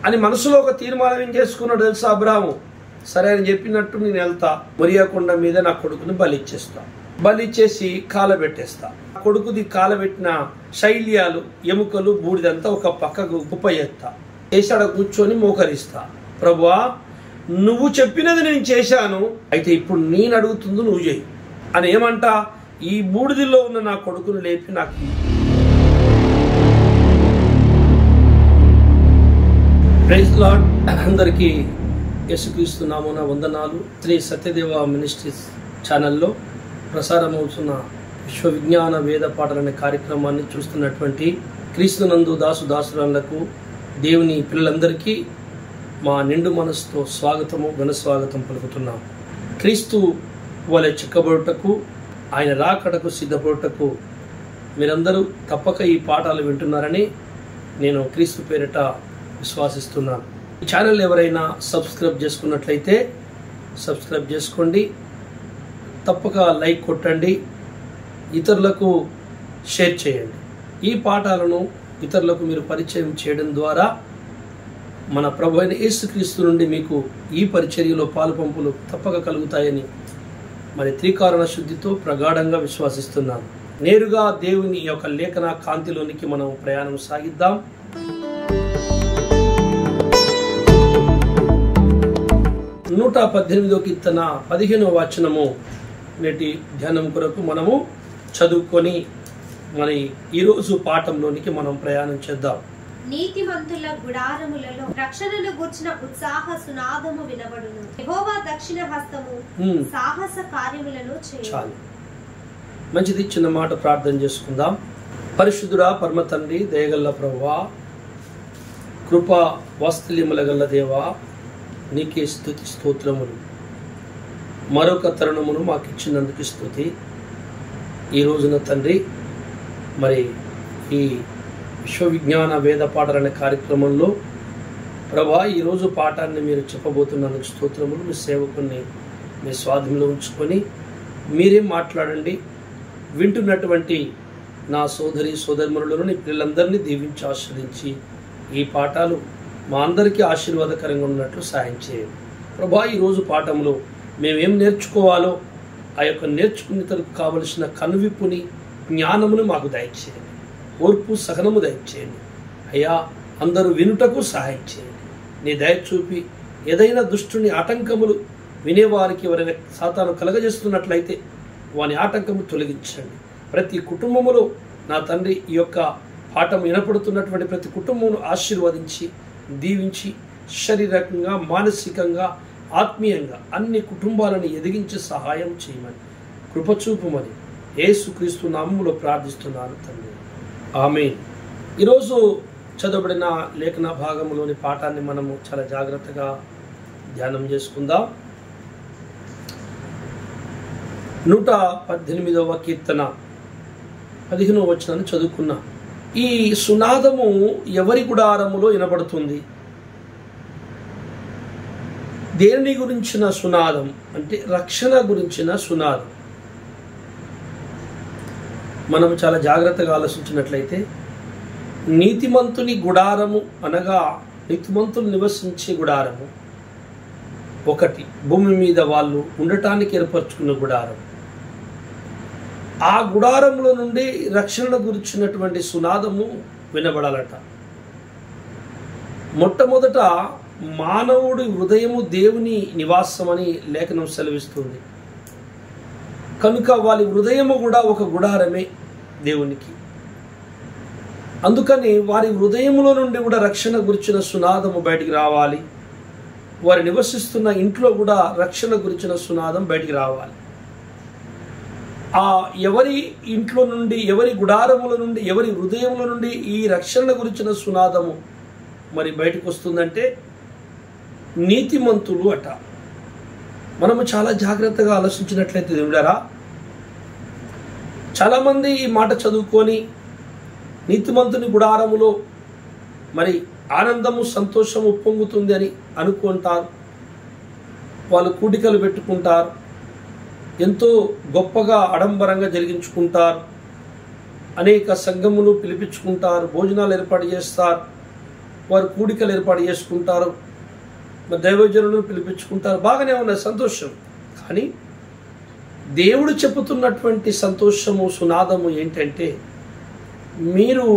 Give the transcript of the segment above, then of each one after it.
అని మనసులో ఒక తీర్మానం ఏం చేసుకున్నాడు తెలుసా అబ్రాహాము? సరే అని చెప్పినట్టు నేను వెళ్తా, మొరియా కొండ మీద నా కొడుకుని బలిచ్చేస్తా, బలిచ్చేసి కాలబెట్టేస్తా. కొడుకుది కాలబెట్టిన శైల్యాలు, ఎముకలు, బూడిదంతా ఒక పక్కకు కుప్ప చేస్తా, చేసాడ కూర్చొని మోకరిస్తా. ప్రభువా, నువ్వు చెప్పినది నేను చేశాను, అయితే ఇప్పుడు నేను అడుగుతుంది నువ్వు చేయి అని ఏమంటా, ఈ బూడిదిలో ఉన్న నా కొడుకును లేపి నాకు. Praise lord. అందరికీ యేసుక్రీస్తు నామమున వందనాలు. శ్రీ సత్యదేవ మినిస్ట్రీస్ ఛానల్లో ప్రసారమవుతున్న విశ్వ విజ్ఞాన వేద పాటలు అనే కార్యక్రమాన్ని చూస్తున్నటువంటి క్రీస్తునందు దాసురాలకు, దేవుని పిల్లలందరికీ మా నిండు మనసుతో స్వాగతము, ఘన స్వాగతం పలుకుతున్నాం. క్రీస్తు వలె చిక్కబడుటకు, ఆయన రాకడకు సిద్ధపడుటకు మీరందరూ తప్పక ఈ పాఠాలు వింటున్నారని నేను క్రీస్తు పేరిట విశ్వాసిస్తున్నాను. ఈ ఛానల్ ఎవరైనా సబ్స్క్రైబ్ చేసుకున్నట్లయితే సబ్స్క్రైబ్ చేసుకోండి, తప్పక లైక్ కొట్టండి, ఇతరులకు షేర్ చేయండి. ఈ పాఠాలను ఇతరులకు మీరు పరిచయం చేయడం ద్వారా మన ప్రభు అయిన యేసుక్రీస్తు నుండి మీకు ఈ పరిచర్యలో పాలుపంపులు తప్పక కలుగుతాయని మరి త్రికారణ శుద్ధితో ప్రగాఢంగా విశ్వాసిస్తున్నాను. నేరుగా దేవుని యొక్క లేఖన కాంతిలోనికి మనం ప్రయాణం సాగిద్దాం. 118వ కీర్తన 15వ వచనము నేటి ధ్యానం కొరకు మనము చదువుకొని మరి ఈరోజు పాఠంలోనికి మనం ప్రయాణం చేద్దాం. నీతిమంతుల గుడారములలో రక్షణను గూర్చిన ఉత్సాహ సునాదము వినబడును. యెహోవా దక్షిణ హస్తము సాహస కార్యములను చేయును. మంచిది, చిన్న మాట ప్రార్థన చేసుకుందాం. పరిశుద్ధుడా, పరమ తండ్రి, దయగల్ల ప్రభువా, కృప వాత్సల్యముల గల్ల దేవా, నీకే స్తుతి స్తోత్రములు. మరొక తరుణమును మాకు ఇచ్చినందుకు స్తుతి. ఈ రోజున తండ్రి మరి ఈ విశ్వ విజ్ఞాన వేద పాఠాలు అనే కార్యక్రమంలో ప్రభా, ఈరోజు పాఠాన్ని మీరు చెప్పబోతున్నందుకు స్తోత్రములు. మీ సేవకుని మీ స్వాధీనంలో ఉంచుకొని మీరే మాట్లాడండి. వింటున్నటువంటి నా సోదరి సోదరిమణులను, నీ పిల్లలందరినీ దీవించి ఆశ్రయించి ఈ పాఠాలు మా అందరికీ ఆశీర్వాదకరంగా ఉన్నట్లు సాయం చేయండి ప్రభా. ఈరోజు పాఠంలో మేమేం నేర్చుకోవాలో ఆ యొక్క నేర్చుకునేందుకు కావలసిన కనువిప్పుని, జ్ఞానమును మాకు దయచేయండి. ఓర్పు సహనము దయచేయండి అయ్యా. అందరూ వినుటకు సహాయం చేయండి. నీ దయ చూపి ఏదైనా దుష్టుని ఆటంకములు వినేవారికి ఎవరైనా సాతాను కలగజేస్తున్నట్లయితే వాని ఆటంకము తొలగించండి. ప్రతి కుటుంబములో నా తండ్రి ఈ యొక్క పాఠం వినపడుతున్నటువంటి ప్రతి కుటుంబమును ఆశీర్వదించి దీవించి శారీరకంగా, మానసికంగా, ఆత్మీయంగా అన్ని కుటుంబాలను ఎదిగించి సహాయం చేయమని, కృపచూపుమని యేసుక్రీస్తు నామములో ప్రార్థిస్తున్నాను తండ్రి, ఆమేన్. ఈరోజు చదవబడిన లేఖన భాగంలోని పాఠాన్ని మనము చాలా జాగ్రత్తగా ధ్యానం చేసుకుందాం. 118వ కీర్తన 15వ వచనాన్ని చదువుకున్నాం. ఈ సునాదము ఎవరి గుడారములో వినబడుతుంది? దేని గురించిన సునాదం అంటే రక్షణ గురించిన సునాదం. మనం చాలా జాగ్రత్తగా ఆలోచించినట్లయితే నీతిమంతుని గుడారము అనగా నీతిమంతులు నివసించే గుడారము ఒకటి, భూమి మీద వాళ్ళు ఉండటానికి ఏర్పరచుకున్న గుడారం. ఆ గుడారంలో నుండి రక్షణ గురించినటువంటి సునాదము వినబడాలట. మొట్టమొదట మానవుడి హృదయము దేవుని నివాసమని లేఖనం సెలవిస్తుంది. కనుక వారి హృదయము కూడా ఒక గుడారమే దేవునికి. అందుకని వారి హృదయములో నుండి కూడా రక్షణ గురించిన సునాదము బయటికి రావాలి. వారు నివసిస్తున్న ఇంట్లో కూడా రక్షణ గురించిన సునాదం బయటికి రావాలి. ఆ ఎవరి ఇంట్లో నుండి, ఎవరి గుడారముల నుండి, ఎవరి హృదయముల నుండి ఈ రక్షణ గురించిన సునాదము మరి బయటకు వస్తుందంటే నీతిమంతులు అట. మనము చాలా జాగ్రత్తగా ఆలోచించినట్లయితే దేవుడారా, చాలామంది ఈ మాట చదువుకొని నీతిమంతుని గుడారములో మరి ఆనందము, సంతోషము ఉప్పొంగుతుంది అని అనుకుంటారు. వాళ్ళు కూడికలు పెట్టుకుంటారు, ఎంతో గొప్పగా ఆడంబరంగా జరిగించుకుంటారు, అనేక సంఘములు పిలిపించుకుంటారు, భోజనాలు ఏర్పాటు చేస్తారు, వారు కూడికలు ఏర్పాటు చేసుకుంటారు, మరి దైవజనులను పిలిపించుకుంటారు, బాగానే ఉన్నది, సంతోషం. కానీ దేవుడు చెబుతున్నటువంటి సంతోషము, సునాదము ఏంటంటే, మీరు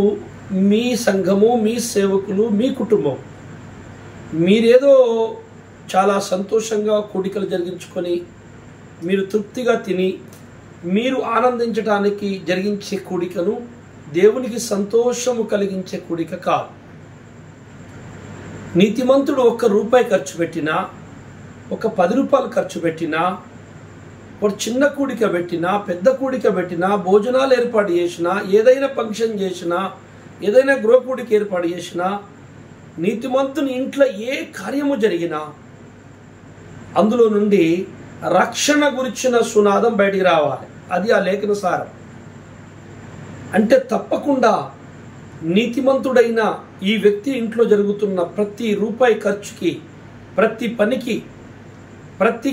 మీ సంఘము, మీ సేవకులు, మీ కుటుంబం మీరేదో చాలా సంతోషంగా కూడికలు జరిగించుకొని మీరు తృప్తిగా తిని మీరు ఆనందించడానికి జరిగించే కూడికను దేవునికి సంతోషము కలిగించే కూడిక కాదు. నీతిమంతుడు 1 రూపాయి ఖర్చు పెట్టినా, ఒక 10 రూపాయలు ఖర్చు పెట్టినా, ఒక చిన్న కూడిక పెట్టినా, పెద్ద కూడిక పెట్టినా, భోజనాలు ఏర్పాటు చేసినా, ఏదైనా ఫంక్షన్ చేసినా, ఏదైనా గృహ కూడిక ఏర్పాటు చేసినా, నీతిమంతుని ఇంట్లో ఏ కార్యము జరిగినా అందులో నుండి రక్షణ గురించిన సునాదం బయటికి రావాలి. అది ఆ లేఖన సారం. అంటే తప్పకుండా నీతిమంతుడైన ఈ వ్యక్తి ఇంట్లో జరుగుతున్న ప్రతి రూపాయి ఖర్చుకి, ప్రతి పనికి, ప్రతి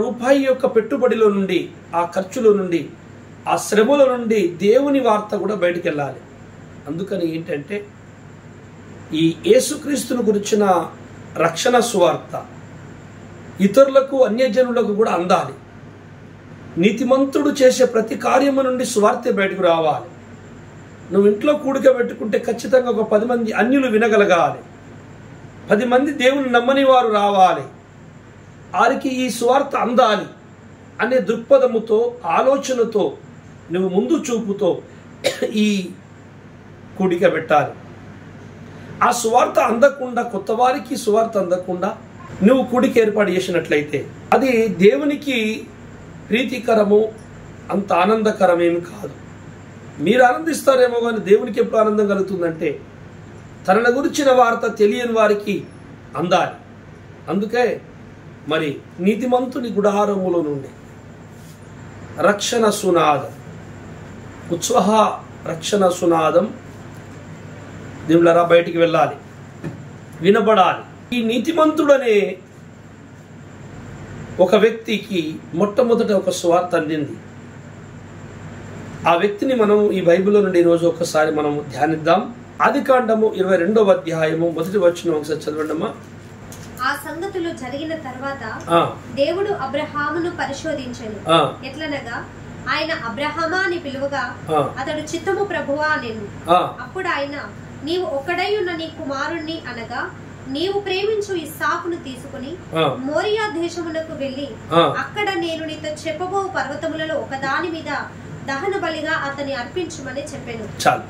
రూపాయి యొక్క పెట్టుబడిలో నుండి, ఆ ఖర్చులో నుండి, ఆ శ్రమల నుండి దేవుని వార్త కూడా బయటికి వెళ్ళాలి. అందుకని ఏంటంటే, ఈ యేసుక్రీస్తును గురించిన రక్షణ సువార్త ఇతరులకు, అన్యజనులకు కూడా అందాలి. నీతిమంతుడు చేసే ప్రతి కార్యము నుండి సువార్త బయటకు రావాలి. నువ్వు ఇంట్లో కూడిక పెట్టుకుంటే ఖచ్చితంగా ఒక 10 మంది అన్యులు వినగలగాలి, 10 మంది దేవుని నమ్మని వారు రావాలి, వారికి ఈ సువార్త అందాలి అనే దృక్పథముతో, ఆలోచనతో, నువ్వు ముందు చూపుతో ఈ కూడిక పెట్టాలి. ఆ సువార్త అందకుండా, కొత్త వారికి సువార్త అందకుండా నువ్వు కూడిక ఏర్పాటు చేసినట్లయితే అది దేవునికి ప్రీతికరము, అంత ఆనందకరమేమి కాదు. మీరు ఆనందిస్తారేమో కానీ దేవునికి ఎప్పుడు ఆనందం కలుగుతుందంటే, తన గురించిన వార్త తెలియని వారికి అందాలి. అందుకే మరి నీతిమంతుని గుడారములో నుండి రక్షణ సునాదం, ఉత్సాహ రక్షణ సునాదం దేవుళ్ళరా బయటికి వెళ్ళాలి, వినబడాలి. ఈ నీతిమంతుడనే ఒక వ్యక్తికి మొట్టమొదట ఒక సువార్త అందింది. ఆ వ్యక్తిని మనం ఈ బైబిల్లో నుండి ఈరోజు ఒకసారి మనం ధ్యానిద్దాం. ఆదికాండము 22వ అధ్యాయము 1వ వచనం ఒకసారి చదవండమ్మా. ఆ సంగతులు జరిగిన తర్వాత దేవుడు అబ్రహామును పరిశోధించెను. ఎట్లనగా ఆయన అబ్రహామా అని పిలువగా అతడు చిత్తము ప్రభువా అనెను. అప్పుడు ఆయన, నీవు ఒక్కడై ఉన్న నీ కుమారుణ్ణి అనగా నీవు ప్రేమించు ఇస్సాకును తీసుకుని మోరియా దేశమునకు వెళ్లి అక్కడ నేను నీతో చెప్పబో పర్వతములలో ఒకదాని మీద దహన బలిగా అతని అర్పించమని చెప్పాను. చాలు.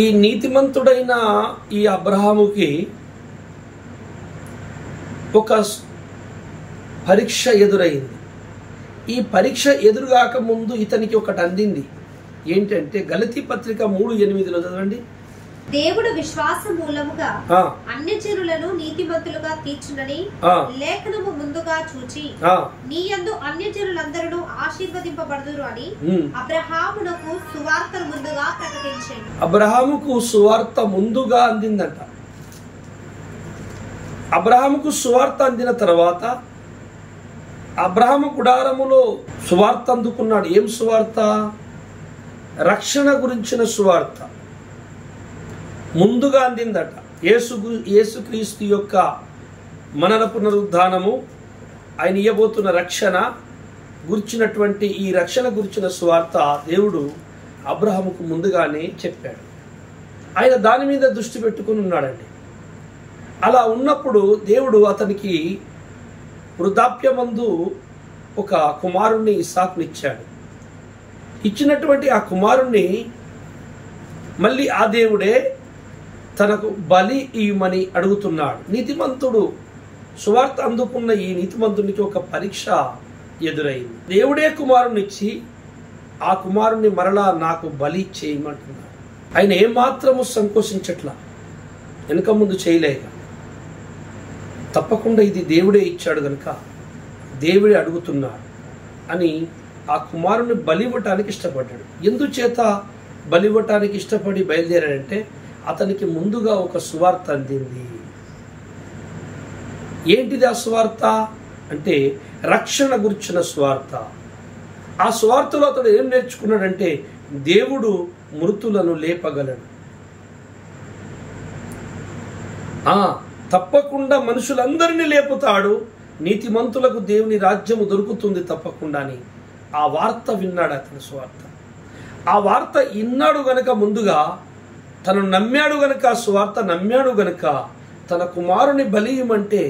ఈ నీతిమంతుడైన ఈ అబ్రహాముకి ఒక పరీక్ష ఎదురైంది. ఈ పరీక్ష ఎదురుగాక ముందు ఇతనికి ఒకటి అందింది. ఏంటంటే గలతీ పత్రిక 3:8 చదవండి. దేవుడు విశ్వాస మూలముగా అన్యజనులను నీతిమంతులుగా తీర్చునని లేఖనము ముందుగా చూచి నీ యందు అన్యజనులందరూ ఆశీర్వదింపబడుదురు అని అబ్రహామునకు సువార్త ముందుగా ప్రకటించాడు. అబ్రహాముకు సువార్త ముందుగా అందిందంట. అబ్రహాముకు సువార్త అందిన తర్వాత అబ్రహాము గుడారములో సువార్త అందుకున్నాడు. ఏం సువార్త? రక్షణ గురించిన సువార్త ముందుగా అందిందట. యేసుక్రీస్తు యొక్క మనన పునరుద్ధానము, ఆయన ఇయ్యబోతున్న రక్షణ గురించినటువంటి ఈ రక్షణ గురించిన సువార్త దేవుడు అబ్రహాముకు ముందుగానే చెప్పాడు. ఆయన దాని మీద దృష్టి పెట్టుకుని ఉన్నాడండి. అలా ఉన్నప్పుడు దేవుడు అతనికి వృద్ధాప్యమందు ఒక కుమారుణ్ణి ఇస్సాకుని ఇచ్చాడు. ఇచ్చినటువంటి ఆ కుమారుణ్ణి మళ్ళీ ఆ దేవుడే తనకు బలి ఇవ్వమని అడుగుతున్నాడు. నీతిమంతుడు సువార్త అందుకున్న ఈ నీతిమంతునికి ఒక పరీక్ష ఎదురైంది. దేవుడే కుమారుని ఇచ్చి ఆ కుమారుణ్ణి మరలా నాకు బలి చేయమంటున్నాడు. ఆయన ఏమాత్రము సంకోచించట్లా, వెనుక ముందు చేయలేక తప్పకుండా ఇది దేవుడే ఇచ్చాడు కనుక దేవుడే అడుగుతున్నాడు అని ఆ కుమారుని బలివ్వటానికి ఇష్టపడ్డాడు. ఎందుచేత బలివ్వటానికి ఇష్టపడి బయలుదేరాడంటే అతనికి ముందుగా ఒక సువార్త అందింది. ఏంటిది ఆ సువార్త అంటే రక్షణ గురించిన సువార్త. ఆ సువార్తలో అతడు ఏం నేర్చుకున్నాడంటే దేవుడు మృతులను లేపగలడు. తప్పకుండా మనుషులందరినీ లేపుతాడు, నీతిమంతులకు దేవుని రాజ్యము దొరుకుతుంది తప్పకుండా అని ఆ వార్త విన్నాడు అతని సువార్త. ఆ వార్త ఇన్నాడు గనక, ముందుగా తను నమ్మాడు గనక, సువార్త నమ్మాడు గనక తన కుమారుని బలి ఇవ్వమంటే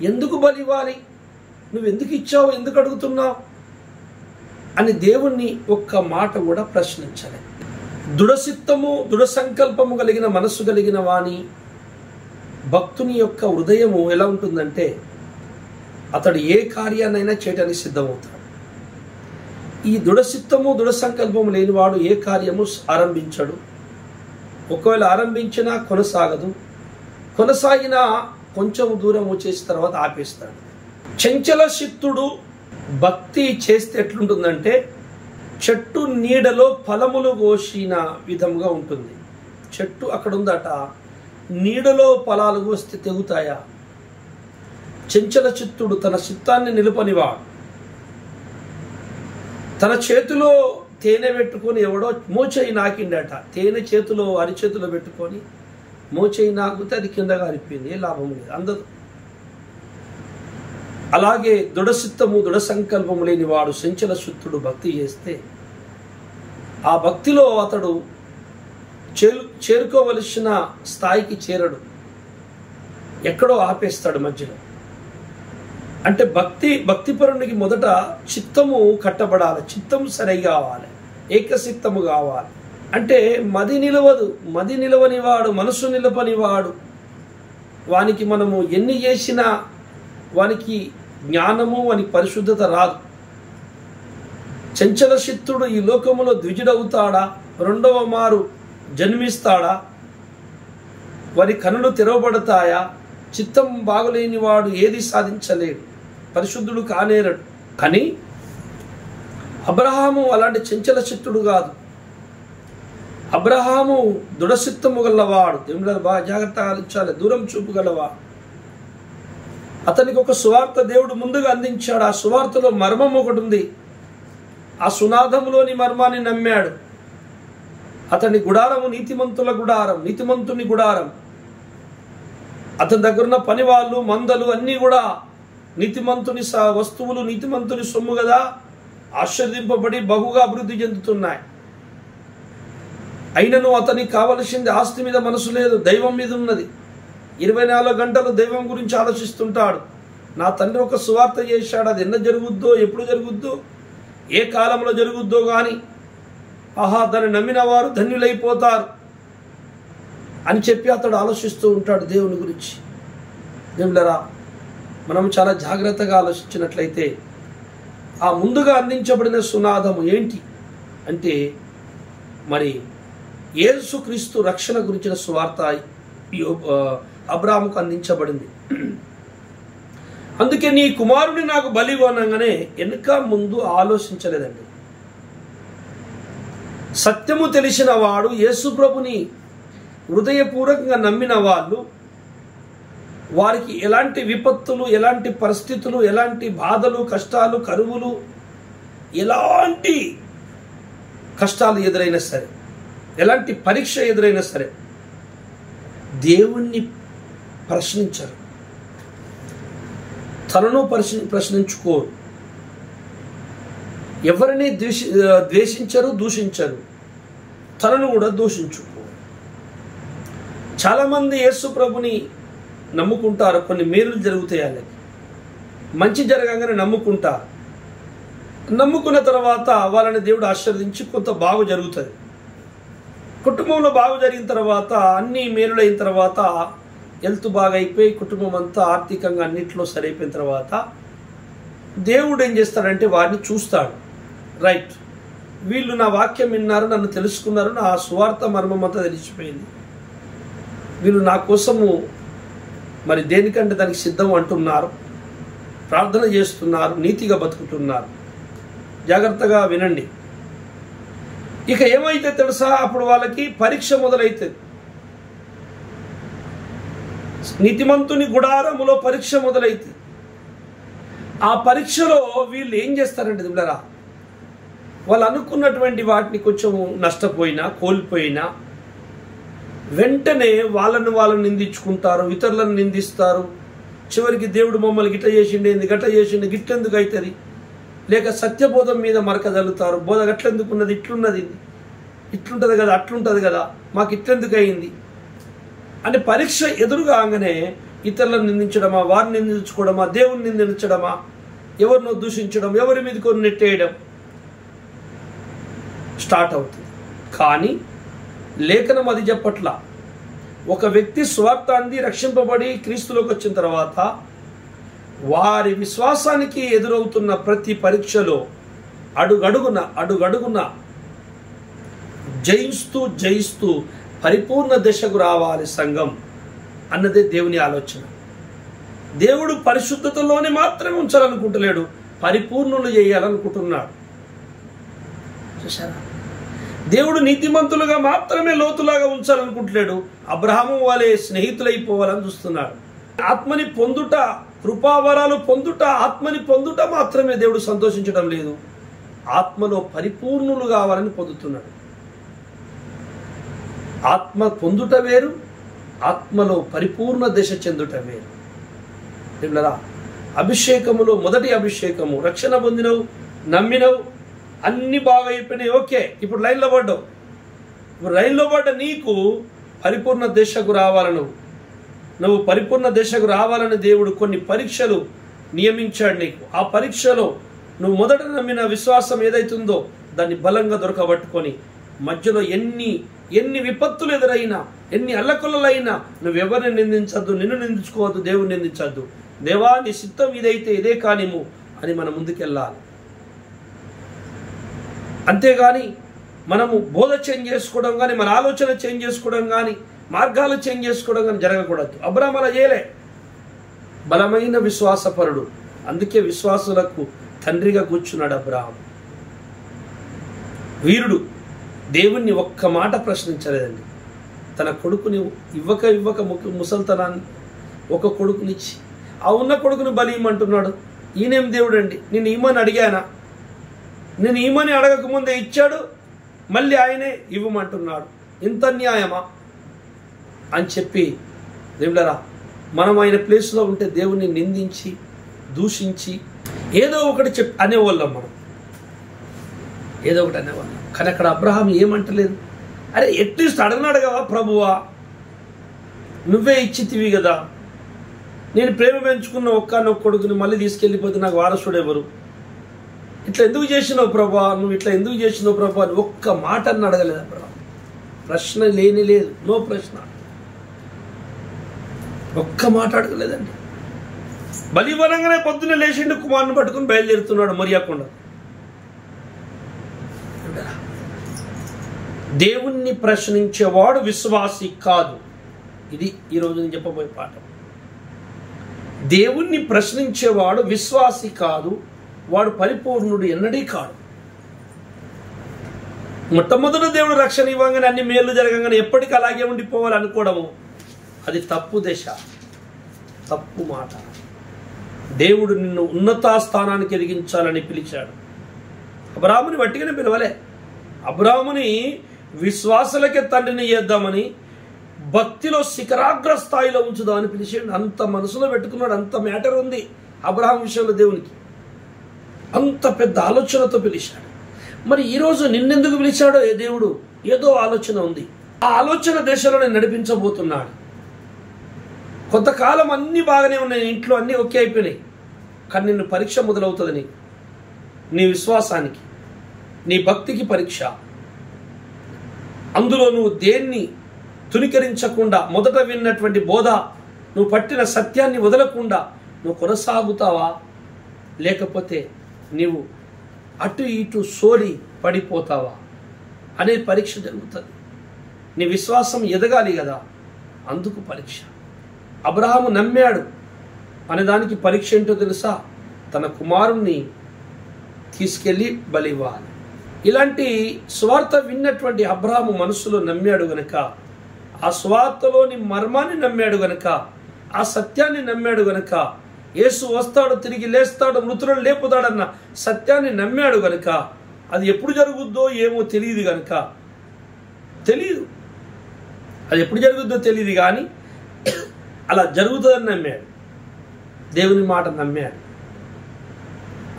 ఎందుకు బలి ఇవ్వాలి, నువ్వు ఎందుకు ఇచ్చావు, ఎందుకు అడుగుతున్నావు అని దేవుణ్ణి ఒక్క మాట కూడా ప్రశ్నించలే. దృఢచిత్తము దృఢ సంకల్పము కలిగిన మనస్సు కలిగిన వాని భక్తుని యొక్క హృదయము ఎలా ఉంటుందంటే అతడు ఏ కార్యాన్నైనా చేయడానికి సిద్ధమవుతాడు. ఈ దృఢచిత్తము దృఢ సంకల్పము లేనివాడు ఏ కార్యము ఆరంభించడు. ఒకవేళ ఆరంభించినా కొనసాగదు, కొనసాగినా కొంచెం దూరం వచ్చేసిన తర్వాత ఆపేస్తాడు. చంచల చిత్తుడు భక్తి చేస్తే ఎట్లుంటుందంటే చెట్టు నీడలో ఫలములు కోసిన విధముగా ఉంటుంది. చెట్టు అక్కడ ఉందట, నీడలో ఫలాలు కోస్తే తెగుతాయా? చంచల చిత్తుడు తన చిత్తాన్ని నిలుపనివాడు. తన చేతిలో తేనె పెట్టుకొని ఎవడో మోచేయి నాకిండట, తేనె చేతిలో అరిచేతిలో పెట్టుకొని మోచేయి నాకుతే అది కిందగా అరిపోయింది, ఏ లాభం లేదు, అందదు. అలాగే దృఢచిత్తము దృఢ సంకల్పము లేని వాడు చంచల చిత్తుడు భక్తి చేస్తే ఆ భక్తిలో అతడు చేరుకోవలసిన స్థాయికి చేరడు, ఎక్కడో ఆపేస్తాడు మధ్యలో. అంటే భక్తిపరునికి మొదట చిత్తము కట్టబడాలి, చిత్తము సరి కావాలి, ఏకచిత్తము కావాలి. అంటే మది నిలవదు, మది నిలవనివాడు, మనసు నిలపనివాడు, వానికి మనము ఎన్ని చేసినా వానికి జ్ఞానము, వానికి పరిశుద్ధత రాదు. చంచల చిత్తుడు ఈ లోకములో ద్విజుడవుతాడా, రెండవ మారు జన్మిస్తాడా, వారి కనులు తెరవబడతాయా? చిత్తం బాగులేని వాడు ఏది సాధించలేడు, పరిశుద్ధుడు కానేరడు. కానీ అబ్రహాము అలాంటి చంచల చిత్తుడు కాదు. అబ్రహాము దృఢచిత్తము గలవాడు, దేవుడు బాగా జాగ్రత్తగా ఆలోచించాలి, దూరం చూపు గలవాడు. అతనికి ఒక సువార్త దేవుడు ముందుగా అందించాడు. ఆ సువార్తలో మర్మం ఒకటి ఉంది. ఆ సునాదములోని మర్మాన్ని నమ్మాడు. అతని గుడారము నీతిమంతుల గుడారం, నీతిమంతుని గుడారం. అతని దగ్గరున్న పని వాళ్ళు, మందలు అన్నీ కూడా నీతిమంతుని వస్తువులు, నీతిమంతుని సొమ్ము కదా, ఆశ్చర్యింపబడి బహుగా అభివృద్ధి చెందుతున్నాయి. అయినను అతనికి కావలసింది ఆస్తి మీద మనసు లేదు, దైవం మీద ఉన్నది. 24 గంటలు దైవం గురించి ఆలోచిస్తుంటాడు. నా తండ్రి ఒక సువార్త చేశాడు, అది ఎన్న జరుగుద్దో, ఎప్పుడు జరుగుద్దో, ఏ కాలంలో జరుగుద్దో కానీ దాన్ని నమ్మిన వారు ధన్యులైపోతారు అని చెప్పి అతడు ఆలోచిస్తూ ఉంటాడు దేవుని గురించి. దేవులరా, మనం చాలా జాగ్రత్తగా ఆలోచించినట్లయితే ఆ ముందుగా అందించబడిన సునాదము ఏంటి అంటే మరి యేసుక్రీస్తు రక్షణ గురించిన సువార్త అబ్రాహాముకు అందించబడింది. అందుకే నీ కుమారుని నాకు బలి అనగానే వెనుక ముందు ఆలోచించలేదండి. సత్యము తెలిసిన వాడు, యేసు ప్రభుని హృదయపూర్వకంగా నమ్మిన వాళ్ళు, వారికి ఎలాంటి విపత్తులు, ఎలాంటి పరిస్థితులు, ఎలాంటి బాధలు, కష్టాలు, కరువులు, ఎలాంటి కష్టాలు ఎదురైనా సరే, ఎలాంటి పరీక్ష ఎదురైనా సరే దేవుణ్ణి ప్రశ్నించరు, తనను ప్రశ్నించుకోరు, ఎవరిని ద్వేషించరు, దూషించరు, తనను కూడా దూషించుకోరు. చాలామంది యేసు ప్రభుని నమ్ముకుంటారు, కొన్ని మేలులు జరుగుతాయి, వాళ్ళకి మంచి జరగగానే నమ్ముకుంటారు. నమ్ముకున్న తర్వాత వాళ్ళని దేవుడు ఆశీర్వదించి కొంత బాగు జరుగుతుంది. కుటుంబంలో బాగు జరిగిన తర్వాత, అన్ని మేలులైన తర్వాత, హెల్త్ బాగా అయిపోయి కుటుంబం అంతా ఆర్థికంగా అన్నింటిలో సరైపోయిన తర్వాత దేవుడు ఏం చేస్తాడంటే వారిని చూస్తాడు. రైట్, వీళ్ళు నా వాక్యం విన్నారు, నన్ను తెలుసుకున్నారు, నా సువార్త మర్మం అంతా తెలిసిపోయింది, వీళ్ళు నా కోసము మరి దేనికంటే దానికి సిద్ధం అంటున్నారు, ప్రార్థన చేస్తున్నారు, నీతిగా బతుకుతున్నారు. జాగ్రత్తగా వినండి. ఇక ఏమైతే తెలుసా, అప్పుడు వాళ్ళకి పరీక్ష మొదలైతుంది. నీతిమంతుని గుడారములో పరీక్ష మొదలైతుంది. ఆ పరీక్షలో వీళ్ళు ఏం చేస్తారంటే దిబ్బలరా, వాళ్ళు అనుకున్నటువంటి వాటిని కొంచెం నష్టపోయినా, కోల్పోయినా, వెంటనే వాళ్ళని నిందించుకుంటారు, ఇతరులను నిందిస్తారు. చివరికి దేవుడు మమ్మల్ని గిట్ల చేసిండేంది, గట్ల చేసిండు, గిట్లెందుకు అవుతుంది, లేక సత్యబోధం మీద మరక చల్లుతారు. బోధ గట్లెందుకున్నది, ఇట్లున్నది, ఇట్లుంటుంది కదా, అట్లుంటుంది కదా, మాకు ఇట్లెందుకు అయింది అంటే పరీక్ష ఎదురుగానే ఇతరులను నిందించడమా, వారిని నిందించుకోవడమా, దేవుని నిందించడమా, ఎవరినో దూషించడం, ఎవరి మీద కొన్ని నెట్టేయడం స్టార్ట్ అవుతుంది. కానీ లేఖనం అది చెప్పట్లా. ఒక వ్యక్తి స్వార్థ అంది రక్షింపబడి క్రీస్తులోకి వచ్చిన తర్వాత వారి విశ్వాసానికి ఎదురవుతున్న ప్రతి పరీక్షలో అడుగడుగున జయిస్తూ పరిపూర్ణ దశకు రావాలి సంఘం అన్నదే దేవుని ఆలోచన. దేవుడు పరిశుద్ధతలోనే మాత్రమే ఉంచాలనుకుంటలేడు, పరిపూర్ణులు చేయాలనుకుంటున్నాడు. చూసారా, దేవుడు నీతిమంతులుగా మాత్రమే లోతులాగా ఉంచాలనుకుంటలేడు, అబ్రహాము వాళ్ళే స్నేహితులైపోవాలని చూస్తున్నాడు. ఆత్మని పొందుట, కృపావరాలు పొందుట, ఆత్మని పొందుట మాత్రమే దేవుడు సంతోషించడం లేదు, ఆత్మలో పరిపూర్ణులు కావాలని పొందుతున్నాడు. ఆత్మ పొందుట వేరు, ఆత్మలో పరిపూర్ణ దశ చెందుట వేరు. అభిషేకములో మొదటి అభిషేకము, రక్షణ పొందినవు, నమ్మినవు, అన్ని బాగా అయిపోయినాయి, ఓకే, ఇప్పుడు లైన్లో పడ్డావు. ఇప్పుడు లైన్లో పడ్డ నీకు పరిపూర్ణ దశకు రావాలను, నువ్వు పరిపూర్ణ దశకు రావాలని దేవుడు కొన్ని పరీక్షలు నియమించాడు నీకు. ఆ పరీక్షలో నువ్వు మొదట నమ్మిన విశ్వాసం ఏదైతుందో దాన్ని బలంగా దొరకబట్టుకొని మధ్యలో ఎన్ని విపత్తులు ఎదురైనా, ఎన్ని అల్లకొల్లలైనా నువ్వెవరిని నిందించద్దు, నిన్ను నిందించుకోవద్దు, దేవుని నిందించద్దు. దేవా నీ చిత్తం ఇదైతే ఇదే కానిము అని మనం ముందుకెళ్ళాలి. అంతేగాని మనము బోధ చేంజ్ చేసుకోవడం కానీ, మన ఆలోచన చేంజ్ చేసుకోవడం కానీ, మార్గాలు చేంజ్ చేసుకోవడం కానీ జరగకూడదు. అబ్రాహాం అలా చేయలే, బలమైన విశ్వాసపరుడు, అందుకే విశ్వాసులకు తండ్రిగా కూర్చున్నాడు అబ్రాహాం. వీరుడు, దేవుణ్ణి ఒక్క మాట ప్రశ్నించలేదండి. తన కొడుకుని ఇవ్వక ముసల్తనాన్ని ఒక కొడుకునిచ్చి ఆ ఉన్న కొడుకుని బలి ఇమ్మంటున్నాడు. ఈయనేం దేవుడు అండి, నేను ఇమ్మని అడిగానా, నేను ఇమ్మని అడగకముందే ఇచ్చాడు, మళ్ళీ ఆయనే ఇవ్వమంటున్నాడు, ఇంత న్యాయమా అని చెప్పి దేవులరా మనం ఆయన ప్లేస్లో ఉంటే దేవుణ్ణి నిందించి దూషించి ఏదో ఒకటి అనేవాళ్ళం, మనం ఏదో ఒకటి అనేవాళ్ళం. కానీ అక్కడ అబ్రహాం ఏమంటలేదు, అరే అట్లీస్ట్ అడగనడగవా ప్రభువా, నువ్వే ఇచ్చితివి కదా, నేను ప్రేమ పెంచుకున్న ఒక్కనొక్క కొడుకుని మళ్ళీ తీసుకెళ్ళిపోతే నాకు వారసుడు ఎవరు, ఇట్లా ఎందుకు చేసినావు ప్రభా, నువ్వు ఇట్లా ఎందుకు చేసినావు ప్రభా అని ఒక్క మాట అని అడగలేదు అబ్రహాం. ప్రశ్న లేని లేదు, నో ప్రశ్న, ఒక్క మాట అడగలేదండి. బలివనంగానే పొద్దున్న లేచిండు, కుమారుని పట్టుకుని బయలుదేరుతున్నాడు మొరియకుండా. దేవుణ్ణి ప్రశ్నించేవాడు విశ్వాసి కాదు. ఇది ఈరోజు నేను చెప్పబోయే పాఠం. దేవుణ్ణి ప్రశ్నించేవాడు విశ్వాసి కాదు, వాడు పరిపూర్ణుడు ఎన్నడీ కాడు. మొట్టమొదట దేవుడు రక్షణ ఇవ్వగానే అన్ని మేలు జరగగానే ఎప్పటికీ అలాగే ఉండిపోవాలనుకోవడము అది తప్పు దశ, తప్పు మాట. దేవుడు నిన్ను ఉన్నత స్థానానికి ఎదిగించాలని పిలిచాడు. అబ్రాహాముని వట్టిగానే పిలవలే, అబ్రాహాముని విశ్వాసులకే తండ్రిని చేద్దామని, భక్తిలో శిఖరాగ్ర స్థాయిలో ఉంచుదామని పిలిచాడు. అంత మనసులో పెట్టుకున్నాడు, అంత మ్యాటర్ ఉంది అబ్రాహాం విషయంలో దేవునికి, అంత పెద్ద ఆలోచనతో పిలిచాడు. మరి ఈరోజు నిన్నెందుకు పిలిచాడో దేవుడు, ఏదో ఆలోచన ఉంది, ఆ ఆలోచన దశలో నేను నడిపించబోతున్నాడు. కొంతకాలం అన్నీ బాగానే ఉన్నాయి, ఇంట్లో అన్నీ ఓకే అయిపోయినాయి, కానీ నిన్ను పరీక్ష మొదలవుతుంది. నీ విశ్వాసానికి, నీ భక్తికి పరీక్ష. అందులో నువ్వు దేన్ని తునికరించకుండా, మొదట విన్నటువంటి బోధ, నువ్వు పట్టిన సత్యాన్ని వదలకుండా నువ్వు కొనసాగుతావా, లేకపోతే నీవు అటు ఇటు సోలి పడిపోతావా అనే పరీక్ష జరుగుతుంది. నీ విశ్వాసం ఎదగాలి కదా, అందుకు పరీక్ష. అబ్రహాము నమ్మాడు అనేదానికి పరీక్ష ఏంటో తెలుసా, తన కుమారుణ్ణి తీసుకెళ్ళి బలివ్వాలి. ఇలాంటి స్వార్థ విన్నటువంటి అబ్రహాము మనసులో నమ్మాడు గనక, ఆ స్వార్థలోని మర్మాన్ని నమ్మాడు గనక, ఆ సత్యాన్ని నమ్మాడు గనక, యేసు వస్తాడు, తిరిగి లేస్తాడు, మృతులను లేపుతాడన్న సత్యాన్ని నమ్మాడు గనక, అది ఎప్పుడు జరుగుద్దో ఏమో తెలియదు గనక, తెలియదు అది ఎప్పుడు జరుగుతుందో తెలియదు, కానీ అలా జరుగుతుందని నమ్మాడు, దేవుని మాట నమ్మాడు.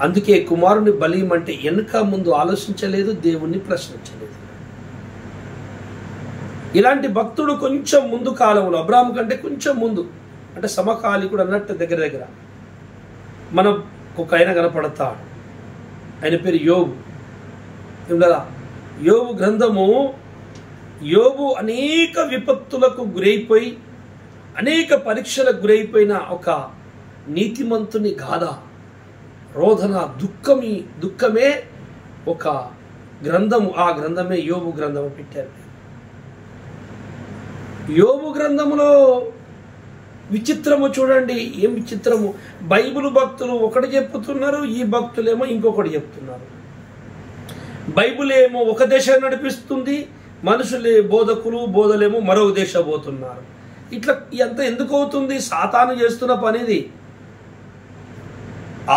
అందుకే కుమారుని బలియమంటే వెనుక ముందు ఆలోచించలేదు, దేవుణ్ణి ప్రశ్నించలేదు. ఇలాంటి భక్తుడు కొంచెం ముందు కాలంలో, అబ్రాహాము కంటే కొంచెం ముందు, అంటే సమకాలికుడు అన్నట్టు దగ్గర దగ్గర మనం ఒక ఆయన కనపడతాడు. ఆయన పేరు యోబు. ఏమిటా యోబు గ్రంథము, యోబు అనేక విపత్తులకు గురైపోయి, అనేక పరీక్షలకు గురైపోయిన ఒక నీతిమంతుని గాథ, రోదన, దుఃఖమే ఒక గ్రంథము. ఆ గ్రంథమే యోబు గ్రంథము పెట్టారు. యోబు గ్రంథములో విచిత్రము చూడండి, ఏం విచిత్రము. బైబిల్ భక్తులు ఒకటి చెప్తున్నారు, ఈ భక్తులేమో ఇంకొకటి చెప్తున్నారు. బైబిల్ ఏమో ఒక దేశ నడిపిస్తుంది, మనుషులే బోధలేమో మరో దేశ పోతున్నారు. ఇట్లా ఎంత ఎందుకు అవుతుంది? సాతాను చేస్తున్న పనిది.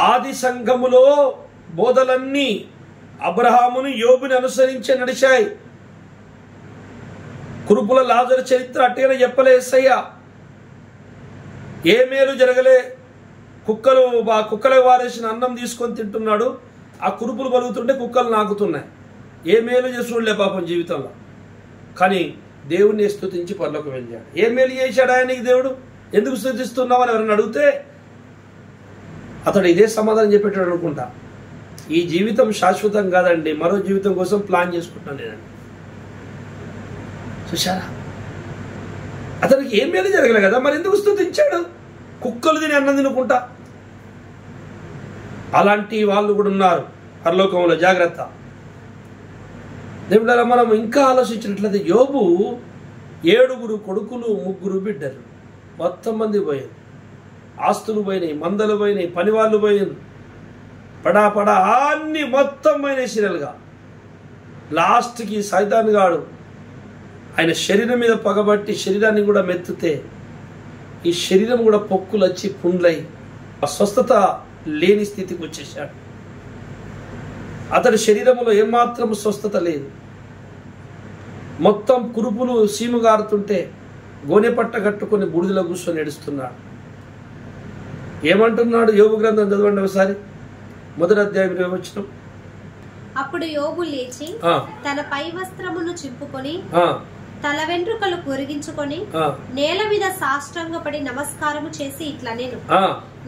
ఆది సంఘములో బోధలన్నీ అబ్రహామును యోబుని అనుసరించే నడిచాయి. కురుపుల లాజరు చరిత్ర అట్టేనా చెప్పలే యేసయ్య. ఏ మేలు జరగలే, కుక్కలు వారేసిన అన్నం తీసుకొని తింటున్నాడు, ఆ కురుపులు పలుకుతుంటే కుక్కలు నాకుతున్నాయి. ఏ మేలు చేసుడులే పాపం జీవితంలో, కానీ దేవుణ్ణి స్తుతించి పరలోకి వెళ్ళాడు. ఏ మేలు చేశాడు ఆయనకి దేవుడు? ఎందుకు స్తుతిస్తున్నావు అని ఎవరైనా అడిగితే అతడు ఇదే సమాధానం చెప్పేటాడు అనుకుంటా, ఈ జీవితం శాశ్వతం కాదండి, మరో జీవితం కోసం ప్లాన్ చేసుకుంటాను నేనండి. చూశారా, అతనికి ఏం మేలు జరగలే కదా, మరి ఎందుకు స్తుతించాడు? కుక్కలు తిని అన్నం తినుకుంటా. అలాంటి వాళ్ళు కూడా ఉన్నారు పరలోకంలో, జాగ్రత్త. దేవుడారా, మనం ఇంకా ఆలోచించినట్లయితే యోబు 7 కొడుకులు 3 బిడ్డలు, మొత్తం మంది పోయారు. ఆస్తులు పోయినాయి, మందలు పోయినాయి, పనివాళ్ళు పోయినారు, పడా అన్ని మొత్తం పోయినాయి సీరియల్గా. లాస్ట్కి సైతాన్ గాడు ఆయన శరీరం మీద పగబట్టి శరీరాన్ని కూడా మెత్తితే ఈ శరీరం కూడా పొక్కులు వచ్చి పుండ్లై స్వస్థత లేని స్థితికి వచ్చేసాడు. అతడి శరీరంలో ఏమాత్రం స్వస్థత లేదు. మొత్తం కురుపులు సీముగారుతుంటే గోనె పట్ట కట్టుకొని బూడిదలో కూర్చొని ఏడుస్తున్నాడు. ఏమంటున్నాడు? యోబు గ్రంథం చదవండి ఒకసారి, 1వ అధ్యాయం 20వ వచనం. అప్పుడు యోబు లేచి తన పై వస్త్రమును చింపుకొని తల వెంట్రుకలు కొరిగించుకొని నేల మీద సాష్టాంగపడి నమస్కారము చేసి ఇట్లా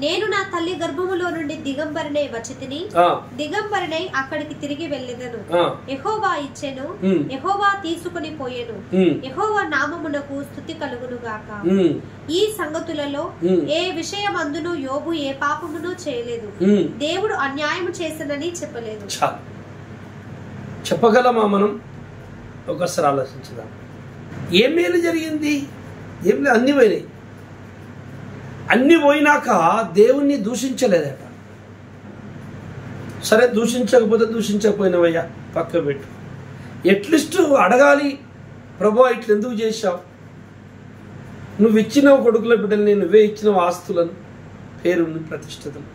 నేను నా తల్లి గర్భములో నుండి దిగంబరనే వచ్చితిని, దిగంబరనై అక్కడికి తిరిగి వెళ్ళెదను. యెహోవా ఇచ్చెను, యెహోవా తీసుకుని పోయెను, యెహోవా నామమునకు స్తుతి కలుగును గాక. ఈ సంగతులలో ఏ విషయమందును యోబు ఏ పాపమును చేయలేదు, దేవుడు అన్యాయము చేసనని చెప్పలేదు. చెప్పగలమా మనం? ఒకసారి ఆలోచించుదాం. ఏం మేలు జరిగింది? ఏం లేదు, అన్ని పోయినాయి. అన్ని పోయినాక దేవుణ్ణి దూషించలేదట. సరే, దూషించకపోయినవయ్యా పక్క పెట్టు. ఎట్లీస్ట్ అడగాలి, ప్రభువా ఇట్లా ఎందుకు చేశావు? నువ్వు ఇచ్చినవు కొడుకుల బిడ్డల్ని, నువ్వే ఇచ్చినవు ఆస్తులను, పేరుని, ప్రతిష్టతను,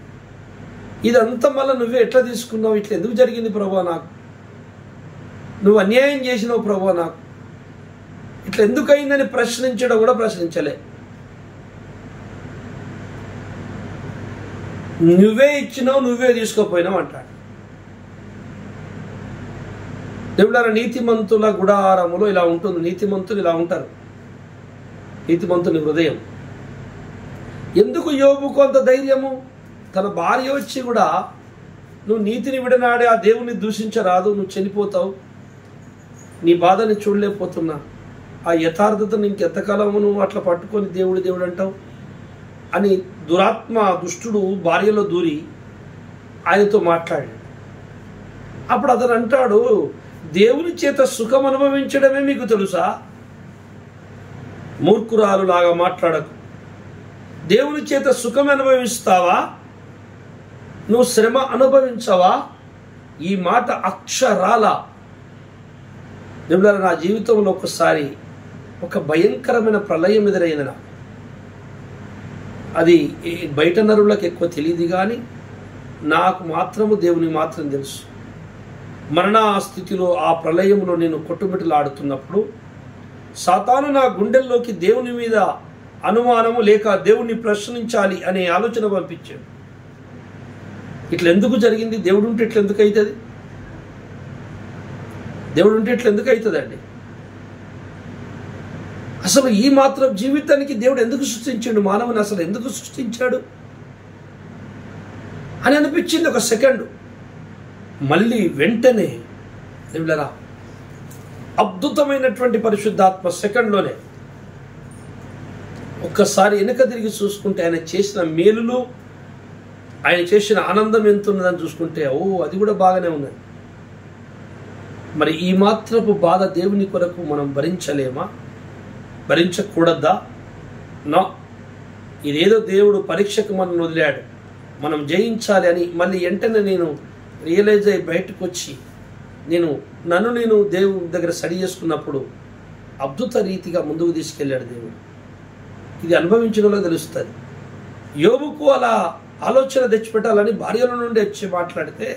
ఇదంతా మళ్ళీ నువ్వే ఎట్లా తీసుకున్నావు? ఇట్లా ఎందుకు జరిగింది ప్రభువా? నాకు నువ్వు అన్యాయం చేసినావు ప్రభువా, నాకు ఇట్లా ఎందుకు అయిందని ప్రశ్నించడం కూడా ప్రశ్నించలే. నువ్వే ఇచ్చినావు, నువ్వే తీసుకోపోయినావు అంటాడు. దేవుడారా, నీతిమంతుల గుడారములో ఇలా ఉంటుంది. నీతిమంతులు ఇలా ఉంటారు, నీతిమంతుని హృదయం. ఎందుకు యోబు కొంత ధైర్యము? తన భార్య వచ్చి కూడా నువ్వు నీతిని విడనాడే ఆ దేవుని దూషించరాదు, నువ్వు చనిపోతావు, నీ బాధని చూడలేకపోతున్నా, ఆ యథార్థతను ఇంకెంతకాలము నువ్వు అట్లా పట్టుకొని దేవుడు అంటావు అని దుష్టుడు భార్యలో దూరి ఆయనతో మాట్లాడాడు. అప్పుడు అతను అంటాడు, దేవుని చేత సుఖం అనుభవించడమే మీకు తెలుసా? మూర్ఖురాలు లాగా మాట్లాడకు. దేవుని చేత సుఖం అనుభవిస్తావా? నువ్వు శ్రమ అనుభవించవా? ఈ మాట అక్షరాల దేవుడారా, నా జీవితంలో ఒకసారి ఒక భయంకరమైన ప్రళయం ఎదురైంది. అది బయట నరులకు ఎక్కువ తెలియదు, కానీ నాకు మాత్రము దేవుని మాత్రం తెలుసు. మరణ స్థితిలో ఆ ప్రళయంలో నేను కొట్టుమిట్టలాడుతున్నప్పుడు సాతాను నా గుండెల్లోకి దేవుని మీద అనుమానము లేక దేవుణ్ణి ప్రశ్నించాలి అనే ఆలోచన పంపించాడు. ఇట్లా ఎందుకు జరిగింది? దేవుడు ఉంటే ఇట్లా ఎందుకు అవుతుంది? దేవుడు ఉంటే ఇట్లా ఎందుకు అవుతుందండి? అసలు ఈ మాత్రం జీవితానికి దేవుడు ఎందుకు సృష్టించాడు? మానవుని అసలు ఎందుకు సృష్టించాడు అని అనిపించింది ఒక సెకండ్. మళ్ళీ వెంటనే దేవులరా అద్భుతమైనటువంటి పరిశుద్ధాత్మ సెకండ్లోనే ఒక్కసారి వెనక తిరిగి చూసుకుంటే ఆయన చేసిన మేలులు, ఆయన చేసిన ఆనందం ఎంత ఉన్నదని చూసుకుంటే అది కూడా బాగానే ఉన్నది. మరి ఈ మాత్రపు బాధ దేవుని కొరకు మనం భరించలేమా? భరించకూడదా? నా ఇదేదో దేవుడు పరీక్షకు మనం వదిలాడు, మనం జయించాలి అని మళ్ళీ వెంటనే నేను రియలైజ్ అయ్యి బయటకు వచ్చి నన్ను నేను దేవుడి దగ్గర స్టడీ చేసుకున్నప్పుడు అద్భుత రీతిగా ముందుకు తీసుకెళ్ళాడు దేవుడు. ఇది అనుభవించిన వాళ్ళకి తెలుస్తుంది. యోబుకు అలా ఆలోచన తెచ్చిపెట్టాలని భార్యల నుండి వచ్చి మాట్లాడితే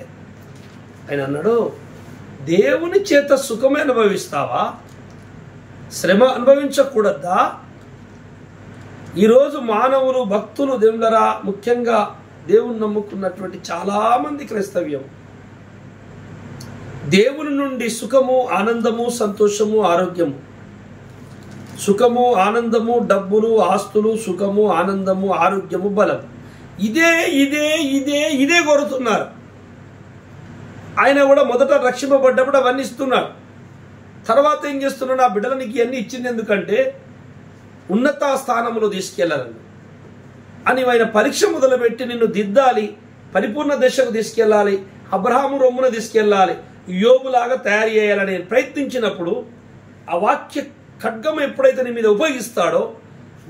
ఆయన అన్నాడు, దేవుని చేత సుఖమే అనుభవిస్తావా? శ్రమ అనుభవించకూడదా? ఈరోజు మానవులు, భక్తులు, దేవులరా, ముఖ్యంగా దేవుని నమ్ముకున్నటువంటి చాలామంది క్రైస్తవ్యం దేవుని నుండి సుఖము, ఆనందము, సంతోషము, ఆరోగ్యము, సుఖము, ఆనందము, డబ్బులు, ఆస్తులు, సుఖము, ఆనందము, ఆరోగ్యము, బలం, ఇదే ఇదే ఇదే ఇదే కోరుతున్నారు. ఆయన కూడా మొదట రక్షింపబడ్డప్పుడు అవన్నీ ఇస్తున్నాడు. తర్వాత ఏం చేస్తున్నాడు? ఆ బిడ్డలు నీకు ఇవన్నీ ఇచ్చింది ఎందుకంటే ఉన్నత స్థానంలో తీసుకెళ్లాలని అని ఆయన పరీక్ష మొదలుపెట్టి నిన్ను దిద్దాలి, పరిపూర్ణ దశకు తీసుకెళ్ళాలి, అబ్రహాము రొమ్మున తీసుకెళ్ళాలి, యోబులాగా తయారు చేయాలని ప్రయత్నించినప్పుడు ఆ వాక్య ఖడ్గము ఎప్పుడైతే నీ మీద ఉపయోగిస్తాడో,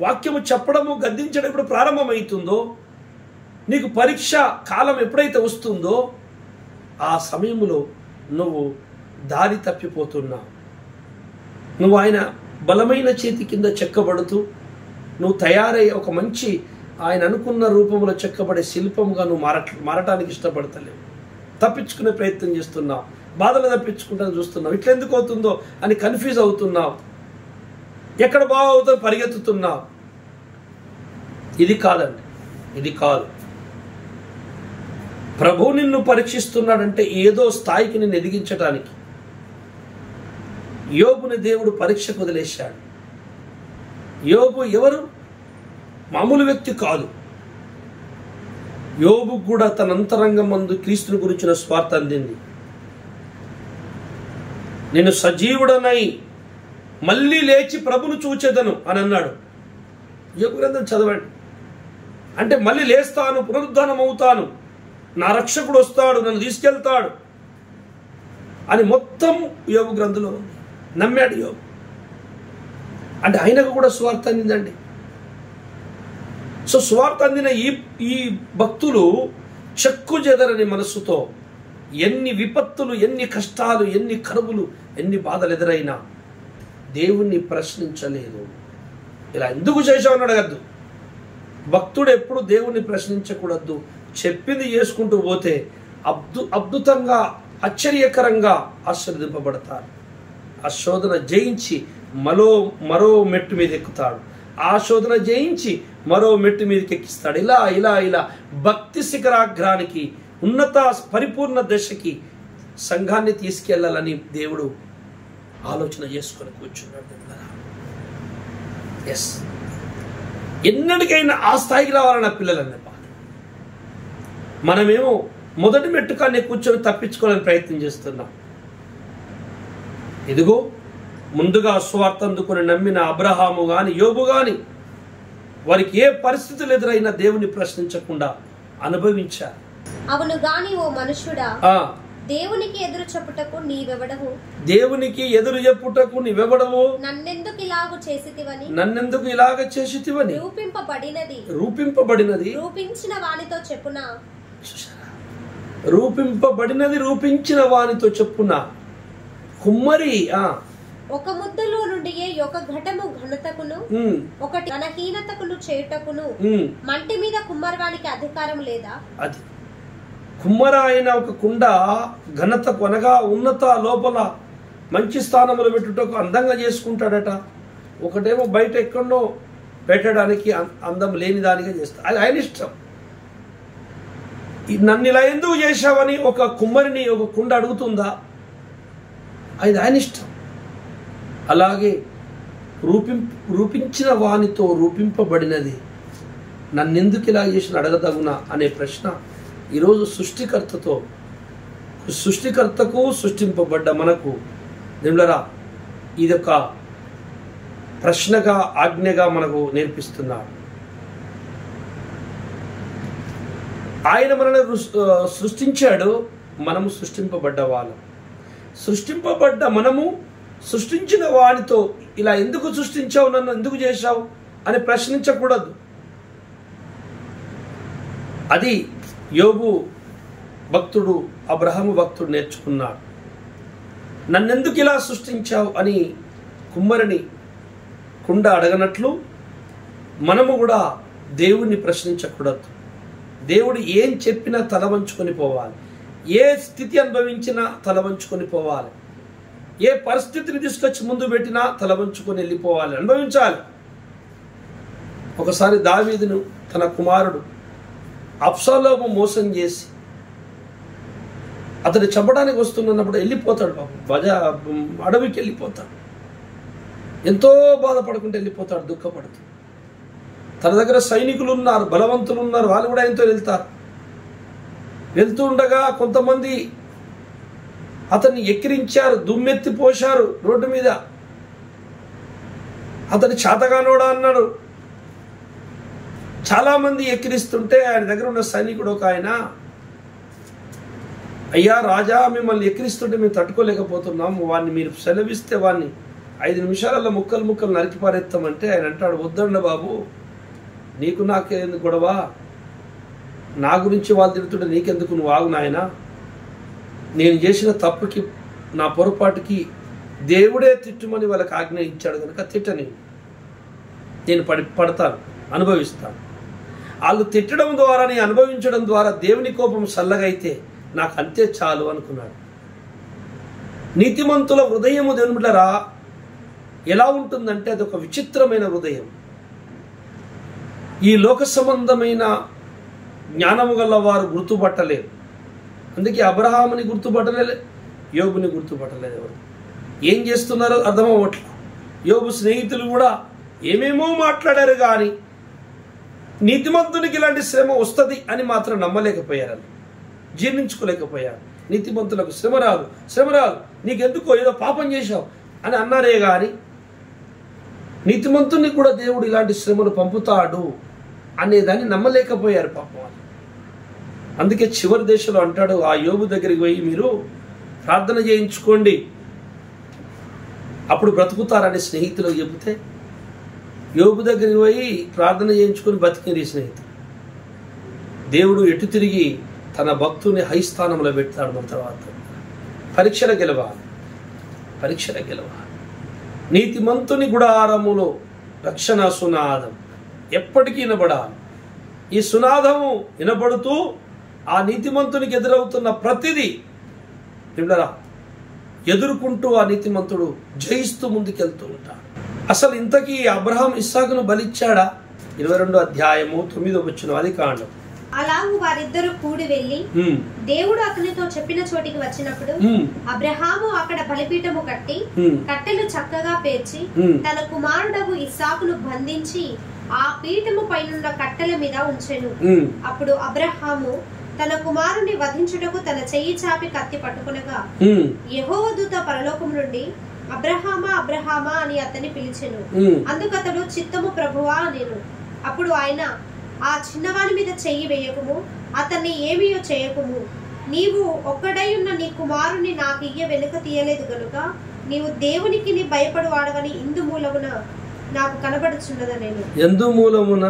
వాక్యము చెప్పడము, గద్దించడం ఎప్పుడు ప్రారంభమవుతుందో, నీకు పరీక్ష కాలం ఎప్పుడైతే వస్తుందో ఆ సమయంలో నువ్వు దారి తప్పిపోతున్నావు. నువ్వు ఆయన బలమైన చేతి కింద చెక్కబడుతూ నువ్వు తయారై ఒక మంచి ఆయన అనుకున్న రూపంలో చెక్కబడే శిల్పంగా నువ్వు మారటానికి ఇష్టపడతలేవు. తప్పించుకునే ప్రయత్నం చేస్తున్నావు, బాధలు తప్పించుకుంటాను చూస్తున్నావు. ఇట్లా ఎందుకు అవుతుందో అని కన్ఫ్యూజ్ అవుతున్నావు, ఎక్కడ బాగవుతుందో పరిగెత్తుతున్నావు. ఇది కాదండి, ఇది కాదు. ప్రభు నిన్ను పరీక్షిస్తున్నాడంటే ఏదో స్థాయికి నిన్ను ఎదిగించడానికి. యోబుని దేవుడు పరీక్షకు వదిలేశాడు. యోబు ఎవరు? మామూలు వ్యక్తి కాదు. యోబు కూడా తన అంతరంగం మందు క్రీస్తుని గురించిన స్వార్థ అందింది. నేను సజీవుడనై మళ్ళీ లేచి ప్రభును చూచెదను అని అన్నాడు. యోబు గ్రంథం చదవండి. అంటే మళ్ళీ లేస్తాను, పునరుద్ధానం అవుతాను, నా రక్షకుడు వస్తాడు, నన్ను తీసుకెళ్తాడు అని మొత్తం యోబు గ్రంథంలో ఉంది. నమ్మాడు యోబు. అంటే ఆయనకు కూడా స్వార్థ అందిందండి. సో స్వార్థ అందిన ఈ భక్తులు చెక్కు చెదరని మనస్సుతో ఎన్ని విపత్తులు, ఎన్ని కష్టాలు, ఎన్ని కరువులు, ఎన్ని బాధలు ఎదురైనా దేవుణ్ణి ప్రశ్నించలేదు. ఇలా ఎందుకు చేశామని అడగద్దు. భక్తుడు ఎప్పుడు దేవుణ్ణి ప్రశ్నించకూడదు. చెప్పింది చేసుకుంటూ పోతే అద్భుతంగా, ఆశ్చర్యకరంగా ఆశీర్వదింపబడతారు. ఆ శోధన జయించి మరో మెట్టు మీద ఎక్కుతాడు. ఆ శోధన జయించి మరో మెట్టు మీదకి ఎక్కిస్తాడు. ఇలా ఇలా ఇలా భక్తి శిఖరాగ్రానికి, ఉన్నత పరిపూర్ణ దశకి సంఘాన్ని తీసుకెళ్లాలని దేవుడు ఆలోచన చేసుకొని కూర్చున్నాడు. ఎస్, ఎన్నటికైనా ఆ స్థాయికి రావాలన్న పిల్లలన్న బాధ. మనమేమో మొదటి మెట్టుకాన్ని కూర్చొని తప్పించుకోవాలని ప్రయత్నం చేస్తున్నాం. ఇదిగో ముందుగా సువార్త అందుకుని నమ్మిన అబ్రహాము గాని, యోబు గాని, వారికి ఏ పరిస్థితులు ఎదురైనా దేవుని ప్రశ్నించకుండా అనుభవించారు. అవును గాని ఓ మనుష్యుడా, దేవునికి ఎదురు చెప్పుటకు నీవెవడవు? దేవునికి ఎదురు చెప్పుటకు నీవెవడవు? నన్నెందుకు ఇలాగ చేసితివని రూపింపబడినది రూపించిన వానితో చెప్పునా. రూపింపబడినది రూపించిన వానితో చెప్పునా. కుమ్మరి ఒక ముద్దలో నుండి ఒక ఘటము ఘనతకును ఒకటి ఘనహీనతకును చేయుటకును మంటి మీద కుమ్మరివానికి అధికారం లేదా? అది కుమ్మర అయిన ఒక కుండ ఘనత కొనగా ఉన్నత లోపల మంచి స్థానంలో పెట్టుటకు అందంగా చేసుకుంటాడట. ఒకటేమో బయట ఎక్కడో పెట్టడానికి అందం లేని దానిగా చేస్తాడు. అది ఆయన ఇష్టం. నన్ను ఇలా ఎందుకు చేశావని ఒక కుమ్మరిని ఒక కుండ అడుగుతుందా? అది ఆయన ఇష్టం. అలాగే రూపించిన వానితో రూపింపబడినది నన్నెందుకు ఇలా చేసిన అడగదగునా అనే ప్రశ్న ఈరోజు సృష్టికర్తకు సృష్టింపబడ్డ మనకు నిమ్లరా ఇదొక ప్రశ్నగా ఆజ్ఞగా మనకు నేర్పిస్తున్నాడు. ఆయన మనల్ని సృష్టించాడు, మనము సృష్టింపబడ్డ వాళ్ళం. సృష్టింపబడ్డ మనము సృష్టించిన వానితో ఇలా ఎందుకు సృష్టించావు, నన్ను ఎందుకు చేశావు అని ప్రశ్నించకూడదు. అది యోబు భక్తుడు, అబ్రహాము భక్తుడు నేర్చుకున్నాడు. నన్నెందుకు ఇలా సృష్టించావు అని కుమ్మరిని కుండ అడగనట్లు మనము కూడా దేవుణ్ణి ప్రశ్నించకూడదు. దేవుడు ఏం చెప్పినా తల వంచుకొని పోవాలి. ఏ స్థితి అనుభవించినా తల వంచుకొని పోవాలి. ఏ పరిస్థితిని తీసుకొచ్చి ముందు పెట్టినా తల వంచుకొని వెళ్ళిపోవాలి, అనుభవించాలి. ఒకసారి దావీదును తన కుమారుడు అబ్షాలోము మోసం చేసి అతను చంపడానికి వస్తున్నప్పుడు వెళ్ళిపోతాడు. పాపం అడవికి వెళ్ళిపోతాడు. ఎంతో బాధపడుకుంటూ వెళ్ళిపోతాడు, దుఃఖపడుతూ. తన దగ్గర సైనికులు ఉన్నారు, బలవంతులు ఉన్నారు, వాళ్ళు కూడా ఎంతో వెళ్తారు. వెళ్తూ ఉండగా కొంతమంది అతన్ని ఎక్కిరించారు, దుమ్మెత్తి పోశారు రోడ్డు మీద. అతని చేతగానోడా అన్నాడు. చాలా మంది ఎక్కిరిస్తుంటే ఆయన దగ్గర ఉన్న సైనికుడు ఒక ఆయన, అయ్యా రాజా, మిమ్మల్ని ఎక్కిరిస్తుంటే మేము తట్టుకోలేకపోతున్నాము, వాడిని మీరు సెలవిస్తే వాడిని 5 నిమిషాలలో ముక్కలు నరికి పారేస్తామంటే ఆయన అంటాడు, వద్దండ బాబు, నీకు నాకేందుకు గొడవ, నా గురించి వాళ్ళు తిడుతుంటే నీకెందుకు, నువ్వు ఆగు నాయన. నేను చేసిన తప్పుకి, నా పొరపాటుకి దేవుడే తిట్టుమని వాళ్ళకి ఆజ్ఞ ఇచ్చాడు కనుక తిట్టని, నేను పడతాను, అనుభవిస్తాను. వాళ్ళు తిట్టడం ద్వారా, నీ అనుభవించడం ద్వారా దేవుని కోపం చల్లగైతే నాకు అంతే చాలు అనుకున్నాడు. నీతిమంతుల హృదయము దేవుని బిడ్డలారా ఎలా ఉంటుందంటే అదొక విచిత్రమైన హృదయం. ఈ లోక సంబంధమైన జ్ఞానము గల వారు గుర్తుపట్టలేరు. అందుకే అబ్రహాముని గుర్తుపట్టలేదు, యోబుని గుర్తుపట్టలేదు. ఎవరు ఏం చేస్తున్నారో అర్థమవ్వట్లేదు. యోబు స్నేహితులు కూడా ఏమేమో మాట్లాడారు, కానీ నీతిమంతునికి ఇలాంటి శ్రమ వస్తుంది అని మాత్రం నమ్మలేకపోయారు, జీర్ణించుకోలేకపోయారు. నీతిమంతులకు శ్రమ రాదు, నీకెందుకో ఏదో పాపం చేశావు అని అన్నారే కానీ నీతిమంతుని కూడా దేవుడు ఇలాంటి శ్రమను పంపుతాడు అనేదాన్ని నమ్మలేకపోయారు పాపం. అందుకే చివరి దశలో అంటాడు, ఆ యోబు దగ్గరికి పోయి మీరు ప్రార్థన చేయించుకోండి, అప్పుడు బ్రతుకుతారని స్నేహితులకు చెబితే యోబు దగ్గరికి పోయి ప్రార్థన చేయించుకొని బతికింది స్నేహితులు. దేవుడు ఎటు తిరిగి తన భక్తుని హైస్థానంలో పెడతాడు. మన తర్వాత పరీక్షలు గెలవాలి. నీతిమంతుని గుడారములో రక్షణ సునాదం ఎప్పటికీ వినబడాలి. ఈ సునాదము వినబడుతూ ఆ నీతిమంతునికి ఎదురవుతున్న ప్రతిదీ ఎదుర్కొంటూ ఆ నీతిమంతుడు జయిస్తూ ముందుకెళ్తూ ఉంటాడు. అసలు ఇంతకీ అబ్రహాం ఇస్సాకును బలిచ్చాడా? 22వ అధ్యాయము 9వ వచనం, అది కాండం. అలాగూ వారిద్దరూ కూడి వెళ్లి దేవుడు అతనితో చెప్పిన చోటికి వచ్చినప్పుడు అబ్రహాము అక్కడ బలిపీఠము కట్టి కట్టెలు చక్కగా పేర్చి తన కుమారుడగు ఇస్సాకును బంధించి ఆ పీఠము పైనున్న కట్టెల మీద ఉంచెను. అప్పుడు అబ్రహాము తన కుమారుని వధించుటకు తన చెయ్యి చాపి కత్తి పట్టుకునగా యెహోవా దూత పరలోకము నుండి అబ్రహామా అబ్రహామా అని అతన్ని పిలిచెను. అందుకతడు చిత్తము ప్రభువా అనేను. అప్పుడు ఆయన, ఆ చిన్నవాని మీద చెయ్యి వేయకుము, అతన్ని ఏమీయో చేయకుము. నీవు ఒక్కడై ఉన్న నీ కుమారుని నాకు ఇయ్య వెనుక తీయలేదు గనుక నీవు దేవునికి నీ భయపడు వాడవని ఇందు మూలమున నాకు కనబడుచున్నదా. నేను ఎందు మూలమున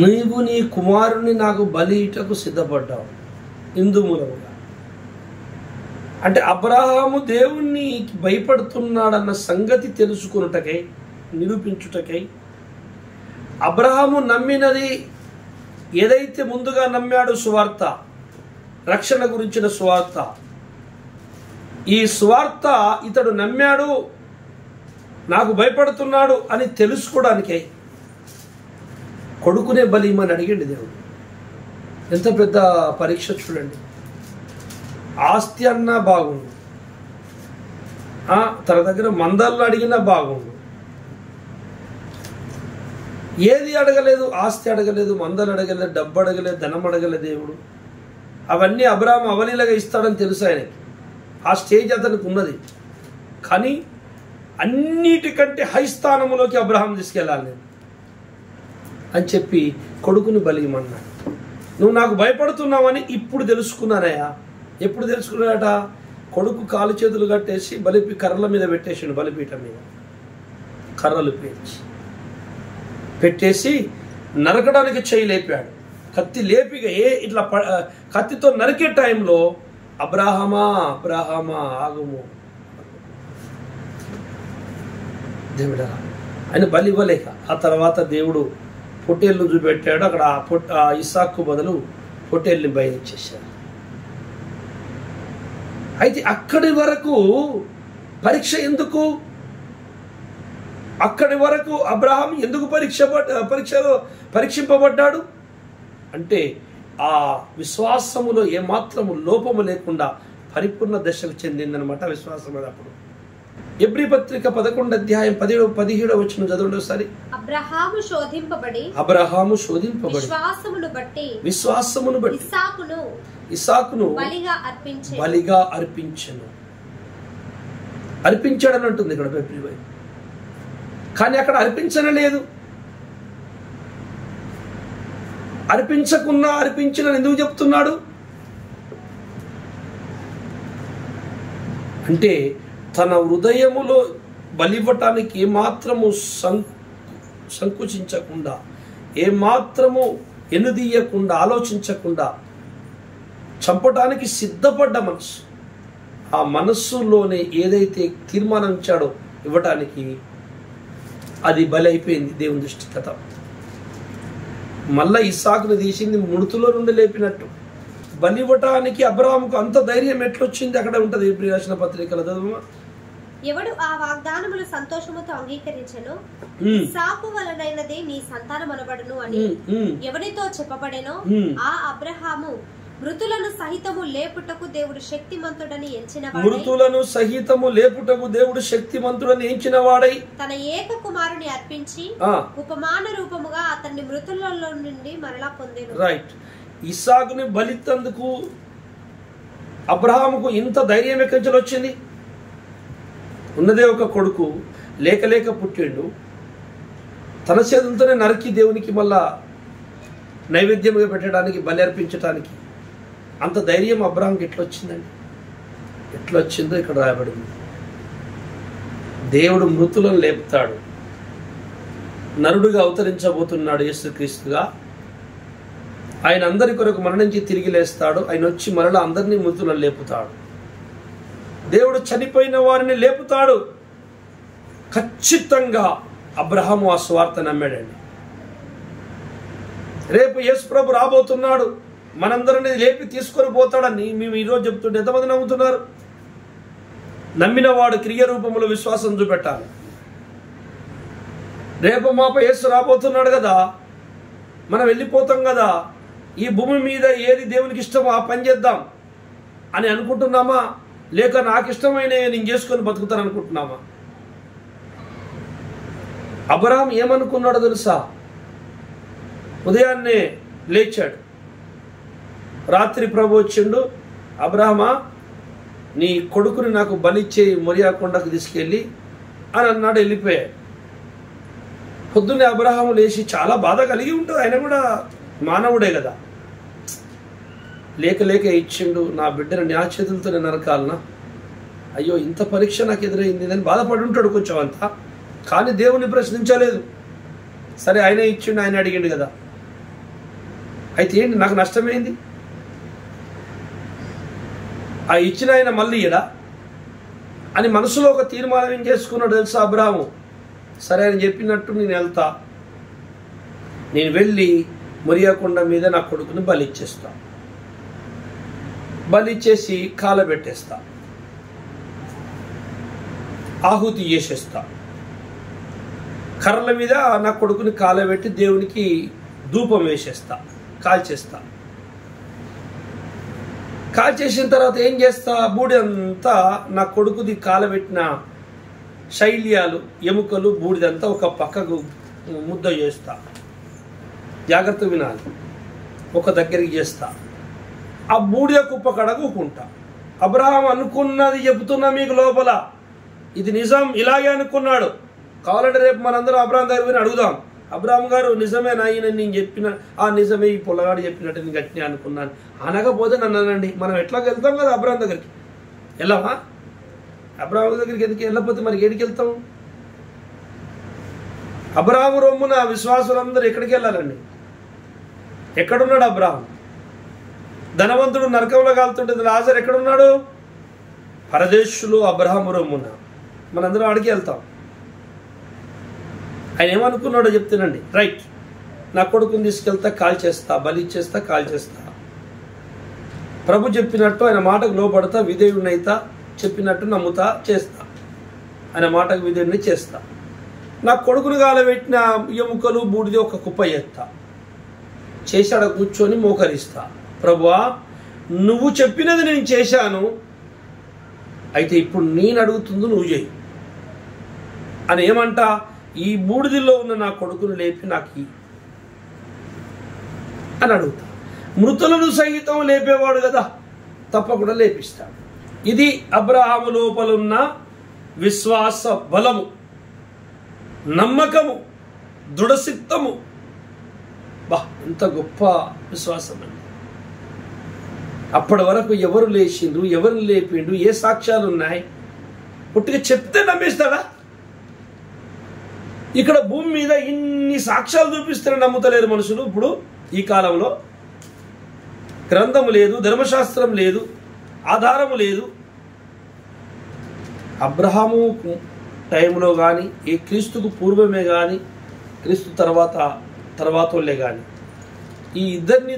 నీవు నీ కుమారుని నాకు బలిటకు సిద్ధపడ్డావు. ఇందు మూలముగా అంటే అబ్రహాము దేవుణ్ణి భయపడుతున్నాడన్న సంగతి తెలుసుకున్నటకై, నిరూపించుటకై అబ్రహాము నమ్మినది ఏదైతే ముందుగా నమ్మాడు, సువార్త, రక్షణ గురించిన సువార్త. ఈ సువార్త ఇతడు నమ్మాడు, నాకు భయపడుతున్నాడు అని తెలుసుకోవడానికే కొడుకునే బలిమని అడిగింది దేవుడు. ఎంత పెద్ద పరీక్ష చూడండి. ఆస్తి అన్నా బాగుండు, తన దగ్గర మందల్లో అడిగినా బాగుండు, ఏది అడగలేదు. ఆస్తి అడగలేదు, మందలు అడగలేదు, డబ్బు అడగలేదు, ధనం అడగలేదు దేవుడు. అవన్నీ అబ్రాహాము అవలీలగా ఇస్తాడని తెలుసు ఆయనకి. ఆ స్టేజ్ అతనికి ఉన్నది. కానీ అన్నిటికంటే హై స్థానంలోకి అబ్రాహాం తీసుకెళ్ళాలి నేను అని చెప్పి కొడుకుని బలిమన్నాడు. నువ్వు నాకు భయపడుతున్నావని ఇప్పుడు తెలుసుకున్నానయ్యా. ఎప్పుడు తెలుసుకున్నాడట? కొడుకు కాలు చేతులు కట్టేసి కర్రల మీద పెట్టేసాడు. బలిపీఠం మీద కర్రలు పెట్టేసి నరకడానికి చేయి లేపాడు. కత్తి లేపిగా ఇట్లా కత్తితో నరికే టైంలో అబ్రాహమా అబ్రాహమా ఆగుము, దేవుడా ఆయన బలి ఇవ్వలేక ఆ తర్వాత దేవుడు పొట్టేళ్ళను చూపెట్టాడు. అక్కడ ఇస్సాకు బదులు పొట్టేళ్ళని బయలుచ్చేశారు. అయితే అక్కడి వరకు పరీక్ష ఎందుకు? అక్కడి వరకు అబ్రహాం ఎందుకు పరీక్షింపబడ్డాడు అంటే ఆ విశ్వాసములో ఏమాత్రము లోపము లేకుండా పరిపూర్ణ దశకు చెందిందనమాట విశ్వాసం. అప్పుడు ఎబ్రీ పత్రిక 11 అధ్యాయం 17 వచనం చదవండి ఒకసారి. అబ్రహాము శోధింపబడి విశ్వాసమును బట్టి ఇస్సాకును బలిగా అర్పించెను. అర్పించాడని అంటుంది ఇక్కడ బైబిల్. కానీ అక్కడ అర్పించనలేదు. అర్పించకున్నా అర్పించిన ఎందుకు చెప్తున్నాడు అంటే తన హృదయములో బలివ్వటానికి ఏమాత్రము సంకుచించకుండా, ఏమాత్రము ఎనుదీయకుండా, ఆలోచించకుండా చంపటానికి సిద్ధపడ్డ మనసు. ఆ మనస్సులోనే ఏదైతే తీర్మానించాడో ఇవ్వటానికి అది బలి అయిపోయింది దేవుని దృష్టి కథ. మళ్ళా ఇస్సాకును తీసింది మృతులో నుండి లేపినట్టు. బలి ఇవ్వటానికి అబ్రాహాముకు అంత ధైర్యం ఎట్లొచ్చింది? అక్కడ ఉంటది ఎబ్రీ రాసిన పత్రికల చదువు. ఎవడు ఆ వాగ్దానములు సంతోషముతో అంగీకరించెనో ఇస్సాకు వలనైనదే నీ సంతానమనబడును అని ఎవరితో చెప్పబడెనో ఆ అబ్రహాము మృతులను సహితము లేపుటకు దేవుడు శక్తిమంతుడని ఎంచిన వాడై తన ఏక కుమారుని అర్పించి ఉపమాన రూపముగా అతన్ని మృతులలో నుండి మరలా పొందెను. రైట్. ఇస్సాకుని బలితందుకు అబ్రహాముకు ఇంత ధైర్యం ఎక్కడి నుంచి వచ్చింది? ఉన్నదే ఒక కొడుకు, లేక పుట్టిండు. తన చేతులతోనే నరికి దేవునికి మళ్ళా నైవేద్యంగా పెట్టడానికి, బలి అర్పించడానికి అంత ధైర్యం అబ్రహాంకి ఎట్లొచ్చిందండి? ఎట్లొచ్చిందో ఇక్కడ రాయబడింది. దేవుడు మృతులను లేపుతాడు. నరుడుగా అవతరించబోతున్నాడు యేసుక్రీస్తుగా. ఆయన అందరి కొరకు మరణించి తిరిగి లేస్తాడు. ఆయన వచ్చి మరలా అందరినీ మృతులను లేపుతాడు. దేవుడు చనిపోయిన వారిని లేపుతాడు. ఖచ్చితంగా అబ్రహాము ఆ స్వార్థ నమ్మాడండి. రేపు యేసు ప్రభు రాబోతున్నాడు, మనందరినీ లేపి తీసుకొని పోతాడని మేము ఈరోజు చెప్తుంటే ఎంతమంది నమ్ముతున్నారు? నమ్మిన వాడు క్రియ రూపంలో విశ్వాసం చూపెట్టాలి. రేపు మాప యేసు రాబోతున్నాడు కదా, మనం వెళ్ళిపోతాం కదా, ఈ భూమి మీద ఏది దేవునికి ఇష్టమో ఆ పని చేద్దాం అని అనుకుంటున్నామా? లేక నాకు ఇష్టమైన నేను చేసుకొని బతుకుతాను అనుకుంటున్నామా? అబ్రహాం ఏమనుకున్నాడో తెలుసా? ఉదయాన్నే లేచాడు. రాత్రి ప్రభు వచ్చిండు, అబ్రహామా నీ కొడుకుని నాకు బలిచ్చే మొరియా కొండకు తీసుకెళ్ళి అని అన్నాడు. వెళ్ళిపోయాడు. పొద్దున్నే అబ్రహాము లేచి చాలా బాధ కలిగి ఉంటుంది. ఆయన కూడా మానవుడే కదా. లేక ఇచ్చిండు, నా బిడ్డను నా చేతులతో నేను నరకాలనా, అయ్యో ఇంత పరీక్ష నాకు ఎదురైంది అని బాధపడి ఉంటాడు కొంచెం అంతా. కానీ దేవుని ప్రశ్నించలేదు. సరే ఆయన ఇచ్చిండు, ఆయన అడిగిండు కదా. అయితే ఏంటి నాకు నష్టమైంది? ఆ ఇచ్చిన ఆయన మళ్ళీ ఇడా అని మనసులో ఒక తీర్మానం ఏం చేసుకున్నాడు తెలుసా అబ్రహాము? సరే అని చెప్పినట్టు నేను వెళ్తా, నేను వెళ్ళి మొరియా కొండ మీద నా కొడుకుని బలిచ్చేస్తా, బలిచ్చేసి కాలబెట్టేస్తా, ఆహుతి చేసేస్తా. కర్రల మీద నా కొడుకుని కాలబెట్టి దేవునికి ధూపం వేసేస్తా, కాల్చేస్తా. కాల్చేసిన తర్వాత ఏం చేస్తా, బూడి అంతా నా కొడుకుది కాలబెట్టిన శైల్యాలు, ఎముకలు, బూడిదంతా ఒక పక్కకు ముద్ద చేస్తా. జాగ్రత్త వినాలి. ఒక దగ్గరికి చేస్తా. ఆ బూడిద కుప్ప కడగుకుంటా. అబ్రహాం అనుకున్నది చెబుతున్నా మీకు లోపల, ఇది నిజం, ఇలాగే అనుకున్నాడు. కావాలంటే రేపు మనందరం అబ్రహాం దగ్గర పోయి అడుగుదాం, అబ్రహాం గారు నిజమేనా ఈయన నేను చెప్పిన ఆ నిజమే, ఈ పొలగాడు చెప్పినట్టు నేను గట్టిగా అనుకున్నాను అనకపోతే నన్ను అనండి. మనం ఎట్లాగ వెళ్తాం కదా అబ్రహాం దగ్గరికి, వెళ్ళామా? అబ్రహాం దగ్గరికి ఎందుకు వెళ్ళకపోతే మరి ఏడికి వెళ్తాం? అబ్రహాము రొమ్మున విశ్వాసులందరూ ఎక్కడికి వెళ్ళాలండి? ఎక్కడున్నాడు అబ్రహాం? ధనవంతుడు నరకంలో కాలుతుంటే లాజరు ఎక్కడున్నాడు? పరదేశులు అబ్రహాము రొమ్మున. మనందరం అడిగి వెళ్తాం. ఆయన ఏమనుకున్నాడో చెప్తానండి. రైట్, నా కొడుకుని తీసుకెళ్తా, కాల్ చేస్తా, బలి ఇచ్చేస్తా, కాల్ చేస్తా. ప్రభు చెప్పినట్టు ఆయన మాటకు లోపడతా, విధేయుడినైతా, చెప్పినట్టు నమ్ముతా, చేస్తా. ఆయన మాటకు విధేయుడిని చేస్తా. నా కొడుకుని కాలబెట్టిన ఎముకలు, బూడిది ఒక కుప్ప చేస్తా. చేశాడ కూర్చొని మోకరిస్తా. ప్రభువా, నువ్వు చెప్పినది నేను చేశాను, అయితే ఇప్పుడు నేను అడుగుతుంది నువ్వు చేయి అని ఏమంటా, ఈ బూడిదిలో ఉన్న నా కొడుకును లేపి నాకు అని అడుగుతా. మృతులను సహితం లేపేవాడు కదా, తప్పకుండా లేపిస్తాడు. ఇది అబ్రహాము లోపలున్న విశ్వాస బలము, నమ్మకము, దృఢసిత్తము. బా, ఎంత గొప్ప విశ్వాసం అండి. అప్పటి వరకు ఎవరు లేచిండ్రు, ఎవరు లేపిండు, ఏ సాక్ష్యాలు ఉన్నాయి, పుట్టిగా చెప్తే నమ్మేస్తాడా? ఇక్కడ భూమి మీద ఇన్ని సాక్ష్యాలు చూపిస్తే నమ్ముతలేరు మనుషులు. ఇప్పుడు ఈ కాలంలో గ్రంథము లేదు, ధర్మశాస్త్రం లేదు, ఆధారము లేదు. అబ్రహాము టైంలో కానీ, ఏ క్రీస్తుకు పూర్వమే కానీ, క్రీస్తు తర్వాత వాళ్ళే కానీ, ఈ ఇద్దరిని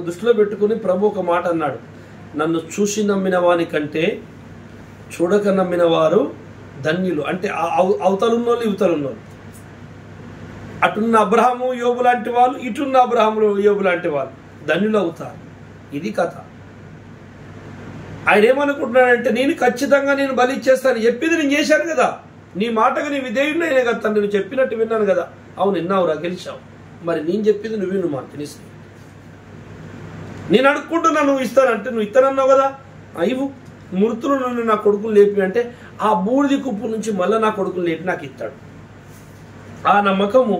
దృష్టిలో పెట్టుకుని ప్రభు ఒక మాట అన్నాడు, నన్ను చూసి నమ్మిన వాని కంటే చూడక నమ్మిన వారు ధన్యులు. అంటే అవతలున్నోళ్ళు ఇవతలున్నోళ్ళు. అటున్న అబ్రహాము యోబు లాంటి వాళ్ళు, ఇటున్న అబ్రహాము యోబు లాంటి వాళ్ళు ధన్యులు అవుతారు. ఇది కథ. ఆయన ఏమనుకుంటున్నాడంటే, నేను ఖచ్చితంగా నేను బలి ఇచ్చేస్తాను, చెప్పింది నేను చేశాను కదా, నీ మాటగా నీ విధేయుడినే కదా, తండ్రి నువ్వు చెప్పినట్టు విన్నాను కదా. అవును, విన్నావురా, గెలిచావు. మరి నేను చెప్పింది నువ్వు మాట తెలుసు. నేను అడుక్కుంటున్నా, నువ్వు ఇస్తానంటే నువ్వు ఇస్తానన్నావు కదా, ఇవ్వు. మృతులు నన్ను నా కొడుకులు లేపి అంటే ఆ బూడిది కుప్పు నుంచి మళ్ళీ నా కొడుకులు లేపి నాకు ఇస్తాడు. ఆ నమ్మకము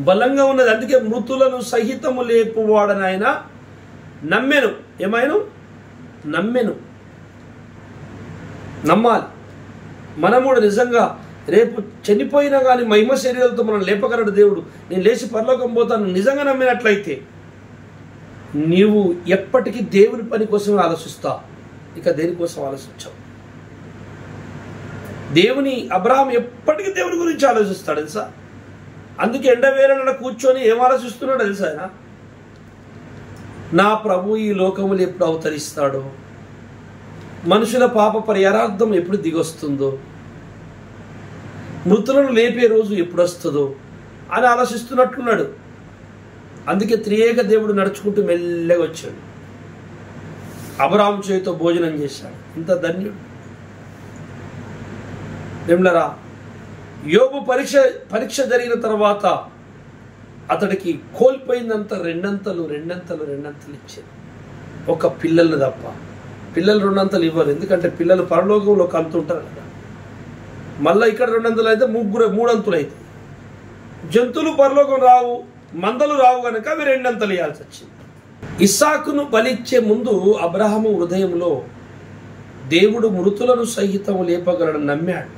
బలంగా ఉన్నది. అందుకే మృతులను సహితము లేపువాడని ఆయన నమ్మెను. ఏమైనా నమ్మెను. నమ్మాలి. మనం కూడా నిజంగా రేపు చనిపోయినా కానీ మహిమ శరీరాలతో మనం లేపగలడు దేవుడు. నేను లేచి పరలోకం పోతాను నిజంగా నమ్మినట్లయితే నీవు ఎప్పటికీ దేవుని పని కోసమే ఆలోచిస్తావు, ఇక దేనికోసం ఆలోచించావు. దేవుని అబ్రహాం ఎప్పటికీ దేవుని గురించి ఆలోచిస్తాడు తెలుసా. అందుకే ఎండవేళ కూర్చొని ఏం ఆలోచిస్తున్నాడు తెలుసా ఆయన, నా ప్రభు ఈ లోకములు ఎప్పుడు అవతరిస్తాడో, మనుషుల పాప పరిహారార్థం ఎప్పుడు దిగొస్తుందో, మృతులను లేపే రోజు ఎప్పుడు వస్తుందో అని ఆలోచిస్తున్నట్లున్నాడు. అందుకే త్రియేక దేవుడు నడుచుకుంటూ మెల్లగా వచ్చాడు. అబ్రహాము చేతితో భోజనం చేశాడు. ఇంత ధన్యుడు. ఏమిలరా, యోబు పరీక్ష జరిగిన తర్వాత అతడికి కోల్పోయిందంతా రెండంతలు ఇచ్చాడు. ఒక పిల్లల్ని తప్ప. పిల్లలు 200 ఇవ్వరు, ఎందుకంటే పిల్లలు పరలోకంలో ఒక అంతు ఉంటారు కదా. మళ్ళీ ఇక్కడ 200 అయితే 3 అయితే. జంతువులు పరలోకం రావు, మందలు రావు కనుక అవి 2 ఇవ్వాల్సి వచ్చింది. ఇస్సాకును బలిచ్చే ముందు అబ్రహాము హృదయంలో దేవుడు మృతులను సహితము లేపగలడని నమ్మాడు.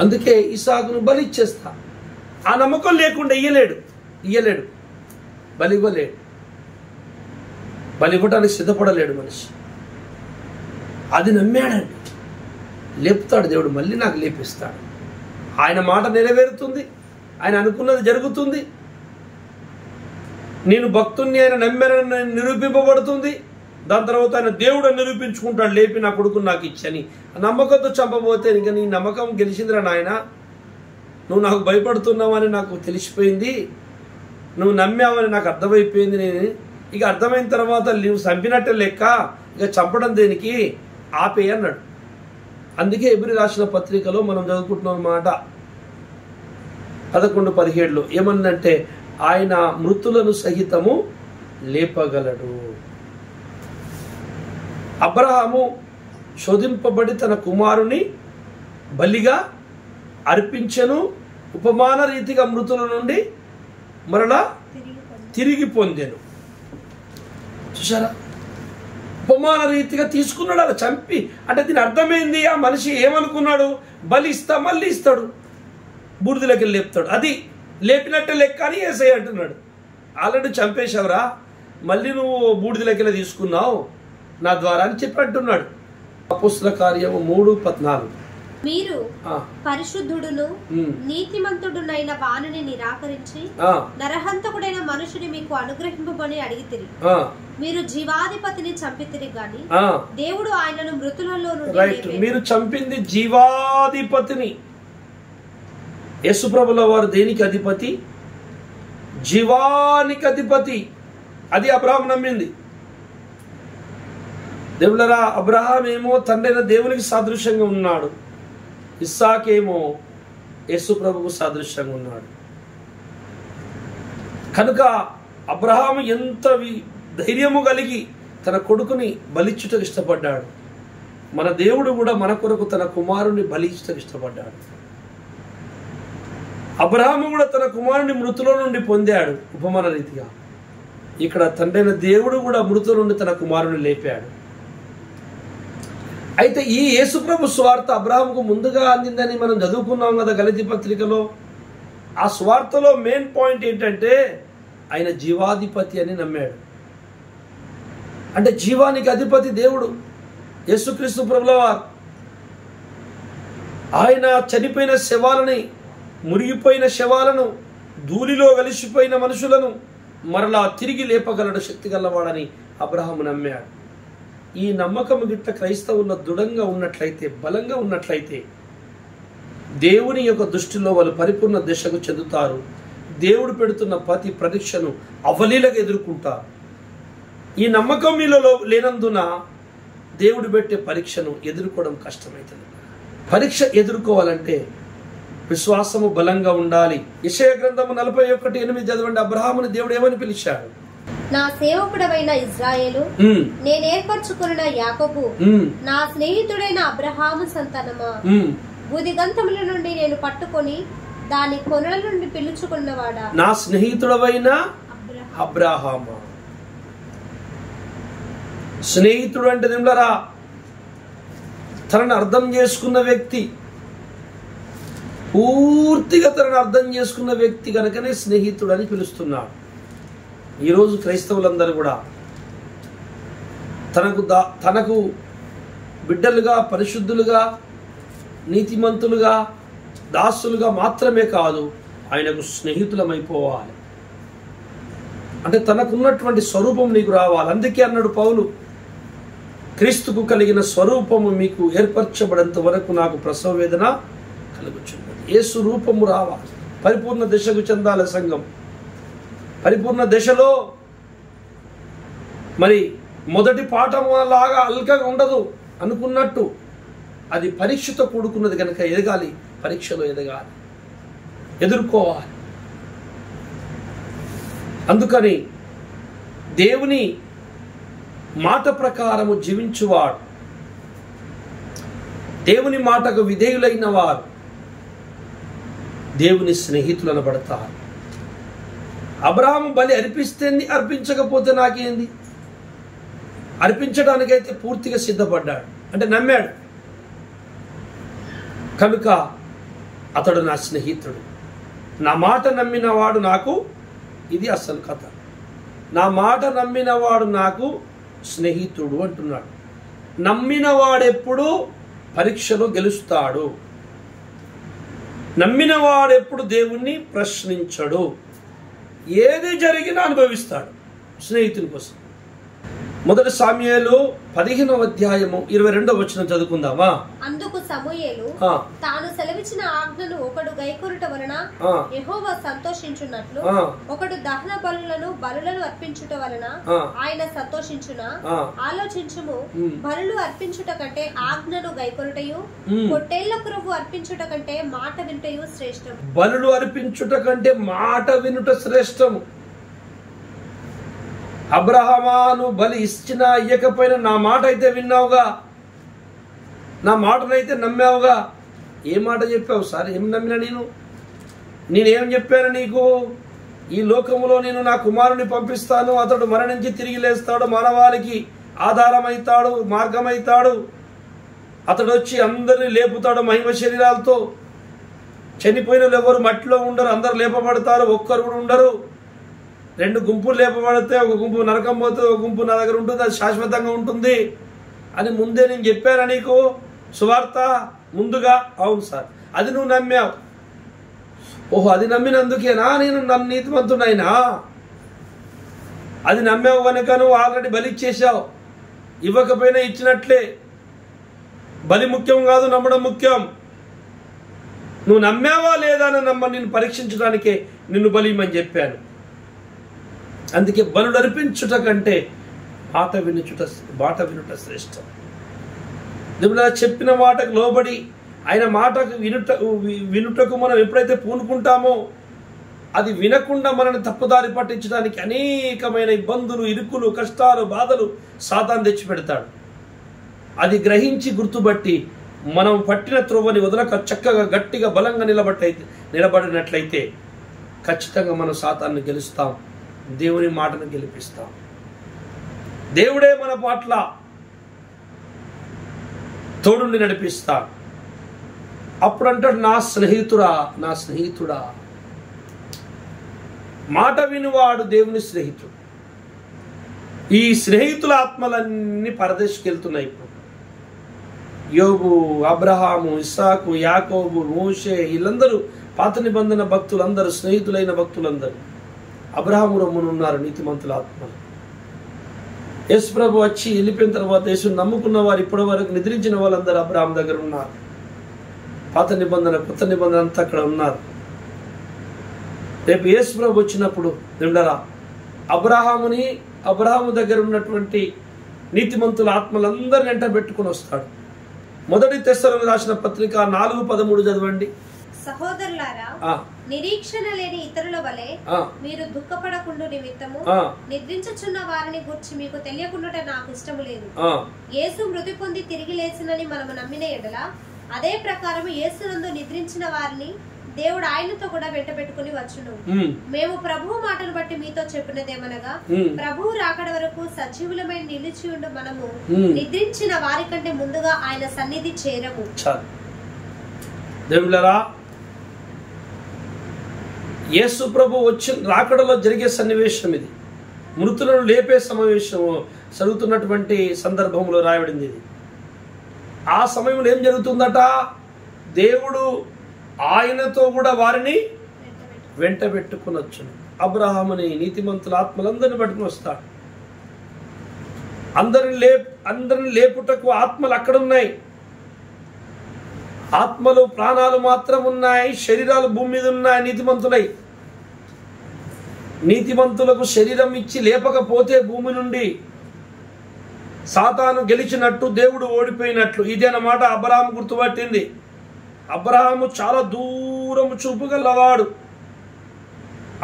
అందుకే ఇస్సాకును బలిచ్చేస్తా. ఆ నమ్మకం లేకుండా ఇయ్యలేడు, బలి ఇవ్వలేడు, బలి ఇవ్వడానికి సిద్ధపడలేడు మనిషి. అది నమ్మాడండి. లేపుతాడు దేవుడు, మళ్ళీ నాకు లేపిస్తాడు. ఆయన మాట నెరవేరుతుంది, ఆయన అనుకున్నది జరుగుతుంది. నేను భక్తుణ్ణి, ఆయన నమ్మానని నిరూపింపబడుతుంది. దాని తర్వాత ఆయన దేవుడు నిరూపించుకుంటాడు, లేపి నా కొడుకు నాకు ఇచ్చని. నమ్మకంతో చంపబోతే ఇంకా నీ నమ్మకం గెలిచిందిరా నాయన, నువ్వు నాకు భయపడుతున్నావని నాకు తెలిసిపోయింది, నువ్వు నమ్మావని నాకు అర్థమైపోయింది. నేను ఇక అర్థమైన తర్వాత నువ్వు చంపినట్టే లెక్క, ఇక చంపడం దేనికి, ఆపేయి అన్నాడు. అందుకే ఎబ్రీ రాసిన పత్రికలో మనం చదువుకుంటున్నాం అన్నమాట 11:17 ఏమన్నంటే ఆయన మృతులను సహితము లేపగలడు. అబ్రహాము శోధింపబడి తన కుమారుని బలిగా అర్పించెను, ఉపమాన రీతిగా మృతుల నుండి మరలా తిరిగి పొందెను. చూసారా, ఉపమాన రీతిగా తీసుకున్నాడు, అలా చంపి. అంటే దీని అర్థమైంది, ఆ మనిషి ఏమనుకున్నాడు, బలి ఇస్తా మళ్ళీ ఇస్తాడు, బూడిదలోకి లేపుతాడు, అది లేపినట్టే లెక్క అని యేసయ్య అంటున్నాడు. ఆల్రెడీ చంపేశావురా, మళ్ళీ నువ్వు బూడిదలోకి తీసుకున్నావు నా ద్వారా అని చెప్పి అంటున్నాడు. అపోస్తల కార్యము 3:14 మీరు పరిశుద్ధుడును నీతిమంతుడునైన వానిని నిరాకరించి నరహంతకుడైన మనుషుని మీకు అనుగ్రహింపబని అడిగితిరి. మీరు జీవాధిపతిని చంపితిరి గాని దేవుడు ఆయనను మృతులలో నుండి. మీరు చంపింది జీవాధిపతిని. యేసుప్రభుల వారు దేనికి అధిపతి? జీవానికి అధిపతి. అది అబ్రహాం నమ్మింది. దేవులరా, అబ్రహాం ఏమో తండ్రైన దేవునికి సాదృశ్యంగా ఉన్నాడు, ఇస్సాకేమో యేసు ప్రభువుకు సాదృశ్యంగా ఉన్నాడు. కనుక అబ్రహాం ఎంత ధైర్యము కలిగి తన కొడుకుని బలిచ్చుటకు ఇష్టపడ్డాడు. మన దేవుడు కూడా మన కొరకు తన కుమారుని బలిచ్చుటకు ఇష్టపడ్డాడు. అబ్రహాము కూడా తన కుమారుని మృతుల నుండి పొందాడు ఉపమాన రీతిగా. ఇక్కడ తండ్రైన దేవుడు కూడా మృతుల నుండి తన కుమారుని లేపాడు. అయితే ఈ యేసుప్రభు స్వార్థ అబ్రహాముకు ముందుగా అందిందని మనం చదువుకున్నాం కదా గలతీ పత్రికలో. ఆ స్వార్థలో మెయిన్ పాయింట్ ఏంటంటే ఆయన జీవాధిపతి అని నమ్మాడు. అంటే జీవానికి అధిపతి దేవుడు యేసుక్రీస్తు ప్రభుల వారు. ఆయన చనిపోయిన శవాలని, మురిగిపోయిన శవాలను, ధూళిలో కలిసిపోయిన మనుషులను మరలా తిరిగి లేపగలడు శక్తి గలవాడని అబ్రహాము నమ్మాడు. ఈ నమ్మకం గిట్ట క్రైస్తవుల్లో దృఢంగా ఉన్నట్లయితే, బలంగా ఉన్నట్లయితే దేవుని యొక్క దృష్టిలో వాళ్ళు పరిపూర్ణ దిశకు చెందుతారు. దేవుడు పెడుతున్న ప్రతి పరీక్షను అవలీలగా ఎదుర్కొంటారు. ఈ నమ్మకం మీలో లేనందున దేవుడు పెట్టే పరీక్షను ఎదుర్కోవడం కష్టమవుతుంది. పరీక్ష ఎదుర్కోవాలంటే విశ్వాసము బలంగా ఉండాలి. యెషయా గ్రంథము 41:8 చదవండి. అబ్రహాముని దేవుడు ఏమని పిలిచాడు? నా సేవకుడవైన ఇజ్రాయేలు, నేను ఏర్పరచుకున్న యాకోబు, నా స్నేహితుడైన అబ్రహాము సంతానమా, భూదిగంతముల నుండి నేను పట్టుకొని దాని కొనల నుండి పిలుచుకున్నవాడా. నా స్నేహితుడవైన అబ్రహామా. స్నేహితుడు అంటే నిమ్మలరా, తనను అర్థం చేసుకున్న వ్యక్తి, పూర్తిగా తనను అర్థం చేసుకున్న వ్యక్తి కనుకనే స్నేహితుడు అని పిలుస్తున్నాడు. ఈరోజు క్రైస్తవులందరూ కూడా తనకు బిడ్డలుగా, పరిశుద్ధులుగా, నీతిమంతులుగా, దాసులుగా మాత్రమే కాదు, ఆయనకు స్నేహితులమైపోవాలి. అంటే తనకున్నటువంటి స్వరూపం నీకు రావాలి. అందుకే అన్నాడు పౌలు, క్రీస్తుకు కలిగిన స్వరూపము మీకు ఏర్పరచబడేంత వరకు నాకు ప్రసవ వేదన కలుగుచున్నది. యేసు రూపము రావాలి. పరిపూర్ణ దశకు చెందాలి సంఘం. పరిపూర్ణ దశలో మరి మొదటి పాఠం లాగా అల్కగా ఉండదు అనుకున్నట్టు, అది పరీక్షతో కూడుకున్నది కనుక ఎదగాలి. పరీక్షలో ఎదగాలి, ఎదుర్కోవాలి. అందుకని దేవుని మాట ప్రకారము జీవించువాడు, దేవుని మాటకు విధేయులైన వారు దేవుని స్నేహితులు అనబడతారు. అబ్రహాము బలి అర్పిస్తేంది, అర్పించకపోతే నాకేంది? అర్పించడానికైతే పూర్తిగా సిద్ధపడ్డాడు, అంటే నమ్మాడు. కనుక అతడు నా స్నేహితుడు. నా మాట నమ్మినవాడు నాకు, ఇది అసలు కథ, నా మాట నమ్మినవాడు నాకు స్నేహితుడు అంటున్నాడు. నమ్మినవాడెప్పుడు పరీక్షలో గెలుస్తాడు. నమ్మినవాడెప్పుడు దేవుణ్ణి ప్రశ్నించడు. ఏది జరిగినా అనుభవిస్తాడు స్నేహితుని కోసం. మొదటి సామ్యుయేలు 15వ అధ్యాయము 22వ వచనం చదువుకుందామా. అందుకు సమూయేలు తాను సెలవిచ్చిన ఆజ్ఞను ఒకడు గైకొనుట వలన యెహోవా సంతోషించున్నట్లు ఒకడు దహన బలులను అర్పించుట వలన ఆయన సంతోషించునా? ఆలోచించుము, బలులు అర్పించుట కంటే ఆజ్ఞను గైకొనుటయు పొట్టేళ్ల క్రొవ్వు అర్పించుట కంటే మాట వినుటయు శ్రేష్టం. బలులు అర్పించుట కంటే మాట వినుట శ్రేష్టము. అబ్రహామాను బలి ఇచ్చినా ఇయ్యకపోయినా నా మాట అయితే విన్నావుగా, నా మాటనైతే నమ్మావుగా. ఏ మాట చెప్పావు సార్? ఏం నమ్మినా నేనేం చెప్పాను నీకు? ఈ లోకములో నేను నా కుమారుని పంపిస్తాను, అతడు మరణించి తిరిగి లేస్తాడు, మానవాళికి ఆధారమవుతాడు, మార్గమవుతాడు, అతడు వచ్చి అందరినీ లేపుతాడు మహిమ శరీరాలతో. చనిపోయిన వాళ్ళు ఎవరు మట్టిలో ఉండరు, అందరు లేపబడతారు, ఒక్కరు కూడా ఉండరు. 2 గుంపులు లేపబడితే ఒక గుంపు నరకం పోతుంది, ఒక గుంపు నా దగ్గర ఉంటుంది, అది శాశ్వతంగా ఉంటుంది అని ముందే నేను చెప్పాను నీకు సువార్త ముందుగా. అవును సార్, అది నువ్వు నమ్మావు. ఓహో, అది నమ్మినందుకేనా నేను నీతిమంతునైనా? అది నమ్మావు కనుక నువ్వు ఆల్రెడీ బలి ఇచ్చేసావు. ఇవ్వకపోయినా ఇచ్చినట్లే. బలి ముఖ్యం కాదు, నమ్మడం ముఖ్యం. నువ్వు నమ్మావా లేదా అని నిన్ను పరీక్షించడానికే నిన్ను బలి ఇమ్మని చెప్పాను. అందుకే బలులు అర్పించుట కంటే మాట వినుట శ్రేష్టం. దేవుడు చెప్పిన మాటకు లోబడి ఆయన మాటకు వినుటకు మనం ఎప్పుడైతే పూనుకుంటామో అది వినకుండా మనల్ని తప్పుదారి పట్టించడానికి అనేకమైన ఇబ్బందులు, ఇరుకులు, కష్టాలు, బాధలు సాతాను తెచ్చి పెడతాడు. అది గ్రహించి గుర్తుబట్టి మనం పట్టిన త్రోవని వదలక చక్కగా గట్టిగా బలంగా నిలబడినట్లయితే ఖచ్చితంగా మనం సాతాన్ని గెలుస్తాం, దేవుని మాటను గెలిపిస్తాం. దేవుడే మన పట్ల తోడుని నడిపిస్తాడు. అప్పుడు అంటాడు, నా స్నేహితుడా. మాట వినివాడు దేవుని స్నేహితుడు. ఈ స్నేహితుల ఆత్మలన్నీ పరదేశకు వెళ్తున్నాయి. ఇప్పుడు యోబు, అబ్రహాము, ఇస్సాకు, యాకోబు, మోషే, వీళ్ళందరూ పాత నిబంధన భక్తులందరూ, స్నేహితులైన భక్తులందరూ అబ్రహాము రొమ్మునున్నారు నీతిమంతుల ఆత్మలు. యేసు ప్రభు వచ్చి వెళ్ళిపోయిన తర్వాత యేసుని నమ్ముకున్న వారు ఇప్పటి వరకు నిద్రించిన వాళ్ళందరూ అబ్రహాం దగ్గర ఉన్నారు. పాత నిబంధన, కొత్త నిబంధన అంతా అక్కడ ఉన్నారు. రేపు యేసు ప్రభు వచ్చినప్పుడు నిండరా అబ్రహాము దగ్గర ఉన్నటువంటి నీతిమంతుల ఆత్మలందరినీ వెంట పెట్టుకుని వస్తాడు. మొదటి తెస్సలోనికి రాసిన పత్రిక 4:13 చదవండి. సహోదరులారా, నిరీక్షణ లేని ఇతరుల వలె మీరు దుఃఖపడకుండా నిమిత్తము నిద్రించుచున్న వారిని గురించి మీకు తెలియకుండా నాకు ఇష్టము లేదు. యేసు మృతి పొంది తిరిగి లేచినని మనము నమ్మిన ఎడల అదే ప్రకారం యేసునందు నిద్రించిన వారిని దేవుడు ఆయనతో కూడా వెంట పెట్టుకుని వచ్చును. మేము ప్రభువు మాటను బట్టి మీతో చెప్పినదేమనగా, ప్రభువు రాకడ వరకు సజీవులమైన నిలిచి ఉండు మనము నిద్రించిన వారి కంటే ముందుగా ఆయన సన్నిధి చేరము. యేసు ప్రభు వచ్చి రాకడలో జరిగే సన్నివేశం ఇది. మృతులను లేపే సమావేశం జరుగుతున్నటువంటి సందర్భంలో రాయబడింది ఇది. ఆ సమయంలో ఏం జరుగుతుందట? దేవుడు ఆయనతో కూడా వారిని వెంట పెట్టుకుని వచ్చును. అబ్రహాముని, నీతిమంతుల ఆత్మలందరినీ పట్టుకుని వస్తాడు. అందరిని లేపుటకు ఆత్మలు అక్కడ ఉన్నాయి. ఆత్మలు, ప్రాణాలు మాత్రం ఉన్నాయి, శరీరాలు భూమి మీద ఉన్నాయి. నీతిమంతులకు శరీరం ఇచ్చి లేపకపోతే భూమి నుండి సాతాను గెలిచినట్టు, దేవుడు ఓడిపోయినట్లు. ఇదే అన్నమాట అబ్రహాము గుర్తుపట్టింది. అబ్రహాము చాలా దూరము చూపు గలవాడు.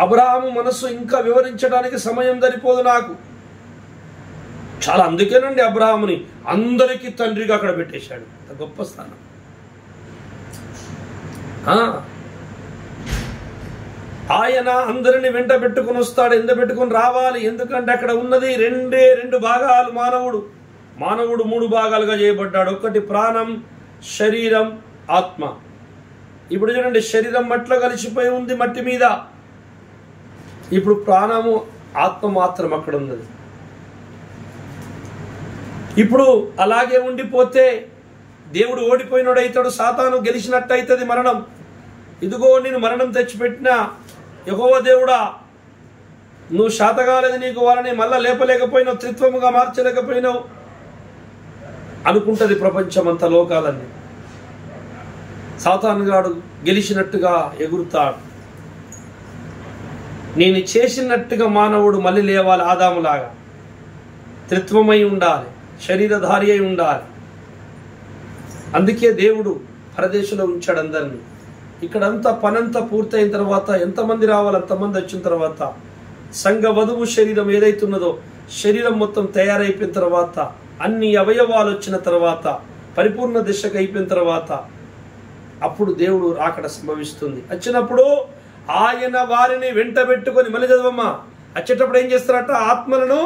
అబ్రహాము మనసు ఇంకా వివరించడానికి సమయం సరిపోదు నాకు. చాలా అందుకేనండి అబ్రహాముని అందరికీ తండ్రిగా అక్కడ పెట్టేశాడు. గొప్ప స్థానం. ఆయన అందరిని వెంట పెట్టుకుని వస్తాడు. ఎంత పెట్టుకుని రావాలి? ఎందుకంటే అక్కడ ఉన్నది రెండు భాగాలు. మానవుడు 3 భాగాలుగా చేయబడ్డాడు. ఒకటి ప్రాణం, శరీరం, ఆత్మ. ఇప్పుడు చూడండి, శరీరం మట్టిలో కలిసిపోయి ఉంది, మట్టి మీద. ఇప్పుడు ప్రాణము, ఆత్మ మాత్రం అక్కడ ఉన్నది. ఇప్పుడు అలాగే ఉండిపోతే దేవుడు ఓడిపోయినోడు అవుతాడు, సాతాను గెలిచినట్టు అవుతుంది మరణం. ఇదిగో నేను మరణం తెచ్చిపెట్టిన యెహోవా దేవుడా, నువ్వు శాతగాలేదు, నీకు వాళ్ళని మళ్ళా లేపలేకపోయినావు, త్రిత్వముగా మార్చలేకపోయినావు అనుకుంటది ప్రపంచం అంతా, లోకాలన్నీ. సాతానుగాడు గెలిచినట్టుగా ఎగురుతాడు. నేను చేసినట్టుగా మానవుడు మళ్ళీ లేవాలి, ఆదాములాగా త్రిత్వమై ఉండాలి, శరీరధారి అయి ఉండాలి. అందుకే దేవుడు పరదేశంలో ఉంచాడు అందరినీ. ఇక్కడంతా పనంతా పూర్తయిన తర్వాత ఎంతమంది రావాలి అంతమంది వచ్చిన తర్వాత సంఘ వధువు శరీరం ఏదైతున్నదో శరీరం మొత్తం తయారైపోయిన తర్వాత, అన్ని అవయవాలు వచ్చిన తర్వాత, పరిపూర్ణ దిశకు అయిపోయిన తర్వాత అప్పుడు దేవుడు రాకడ సంభవిస్తుంది. వచ్చినప్పుడు ఆయన వారిని వెంట పెట్టుకొని, మళ్ళీ చదవమ్మా, వచ్చేటప్పుడు ఏం చేస్తారట? ఆత్మలను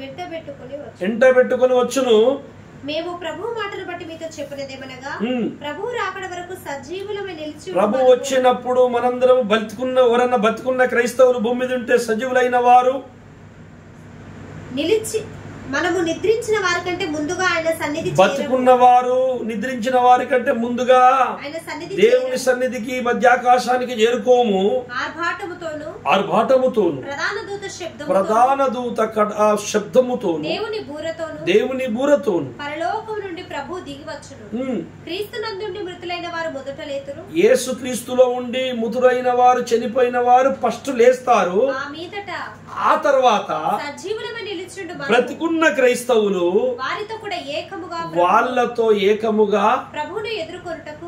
వెంట పెట్టుకొని వచ్చును. మేము ప్రభు మాటను బట్టి మీతో చెప్పినదేమనగా, ప్రభు రాకడ వరకు సజీవులమై నిలిచి, ప్రభు వచ్చినప్పుడు మనందరం ఎవరన్నా బతుకున్న క్రైస్తవులు భూమి మీద ఉంటే సజీవులైన వారు నిలిచి, మనము నిద్రించిన వారి కంటే ముందుగా ఆయన సన్నిధి, బతుకున్న వారు నిద్రించిన వారి కంటే ముందుగా దేవుని సన్నిధికి మధ్యాకాశానికి చేరుకోము. ఆర్భాటముతోను ప్రధాన దూత శబ్దముతోను దేవుని బూరతోను పరలోకం నుండి ప్రభు దిగి వచ్చును. క్రీస్తునందుండి మృతులైన వారు మొదట లేతురు. యేసు క్రీస్తులో ఉండి మృతులైన వారు, చనిపోయిన వారు ఫస్ట్ లేస్తారు. ఆ తర్వాత సజీవులమై నిలిచిండు బ్రతికున్న క్రైస్తవులు వారితో కూడా ఏకముగా, వాళ్ళతో ఏకముగా ప్రభువును ఎదుర్కొనుటకు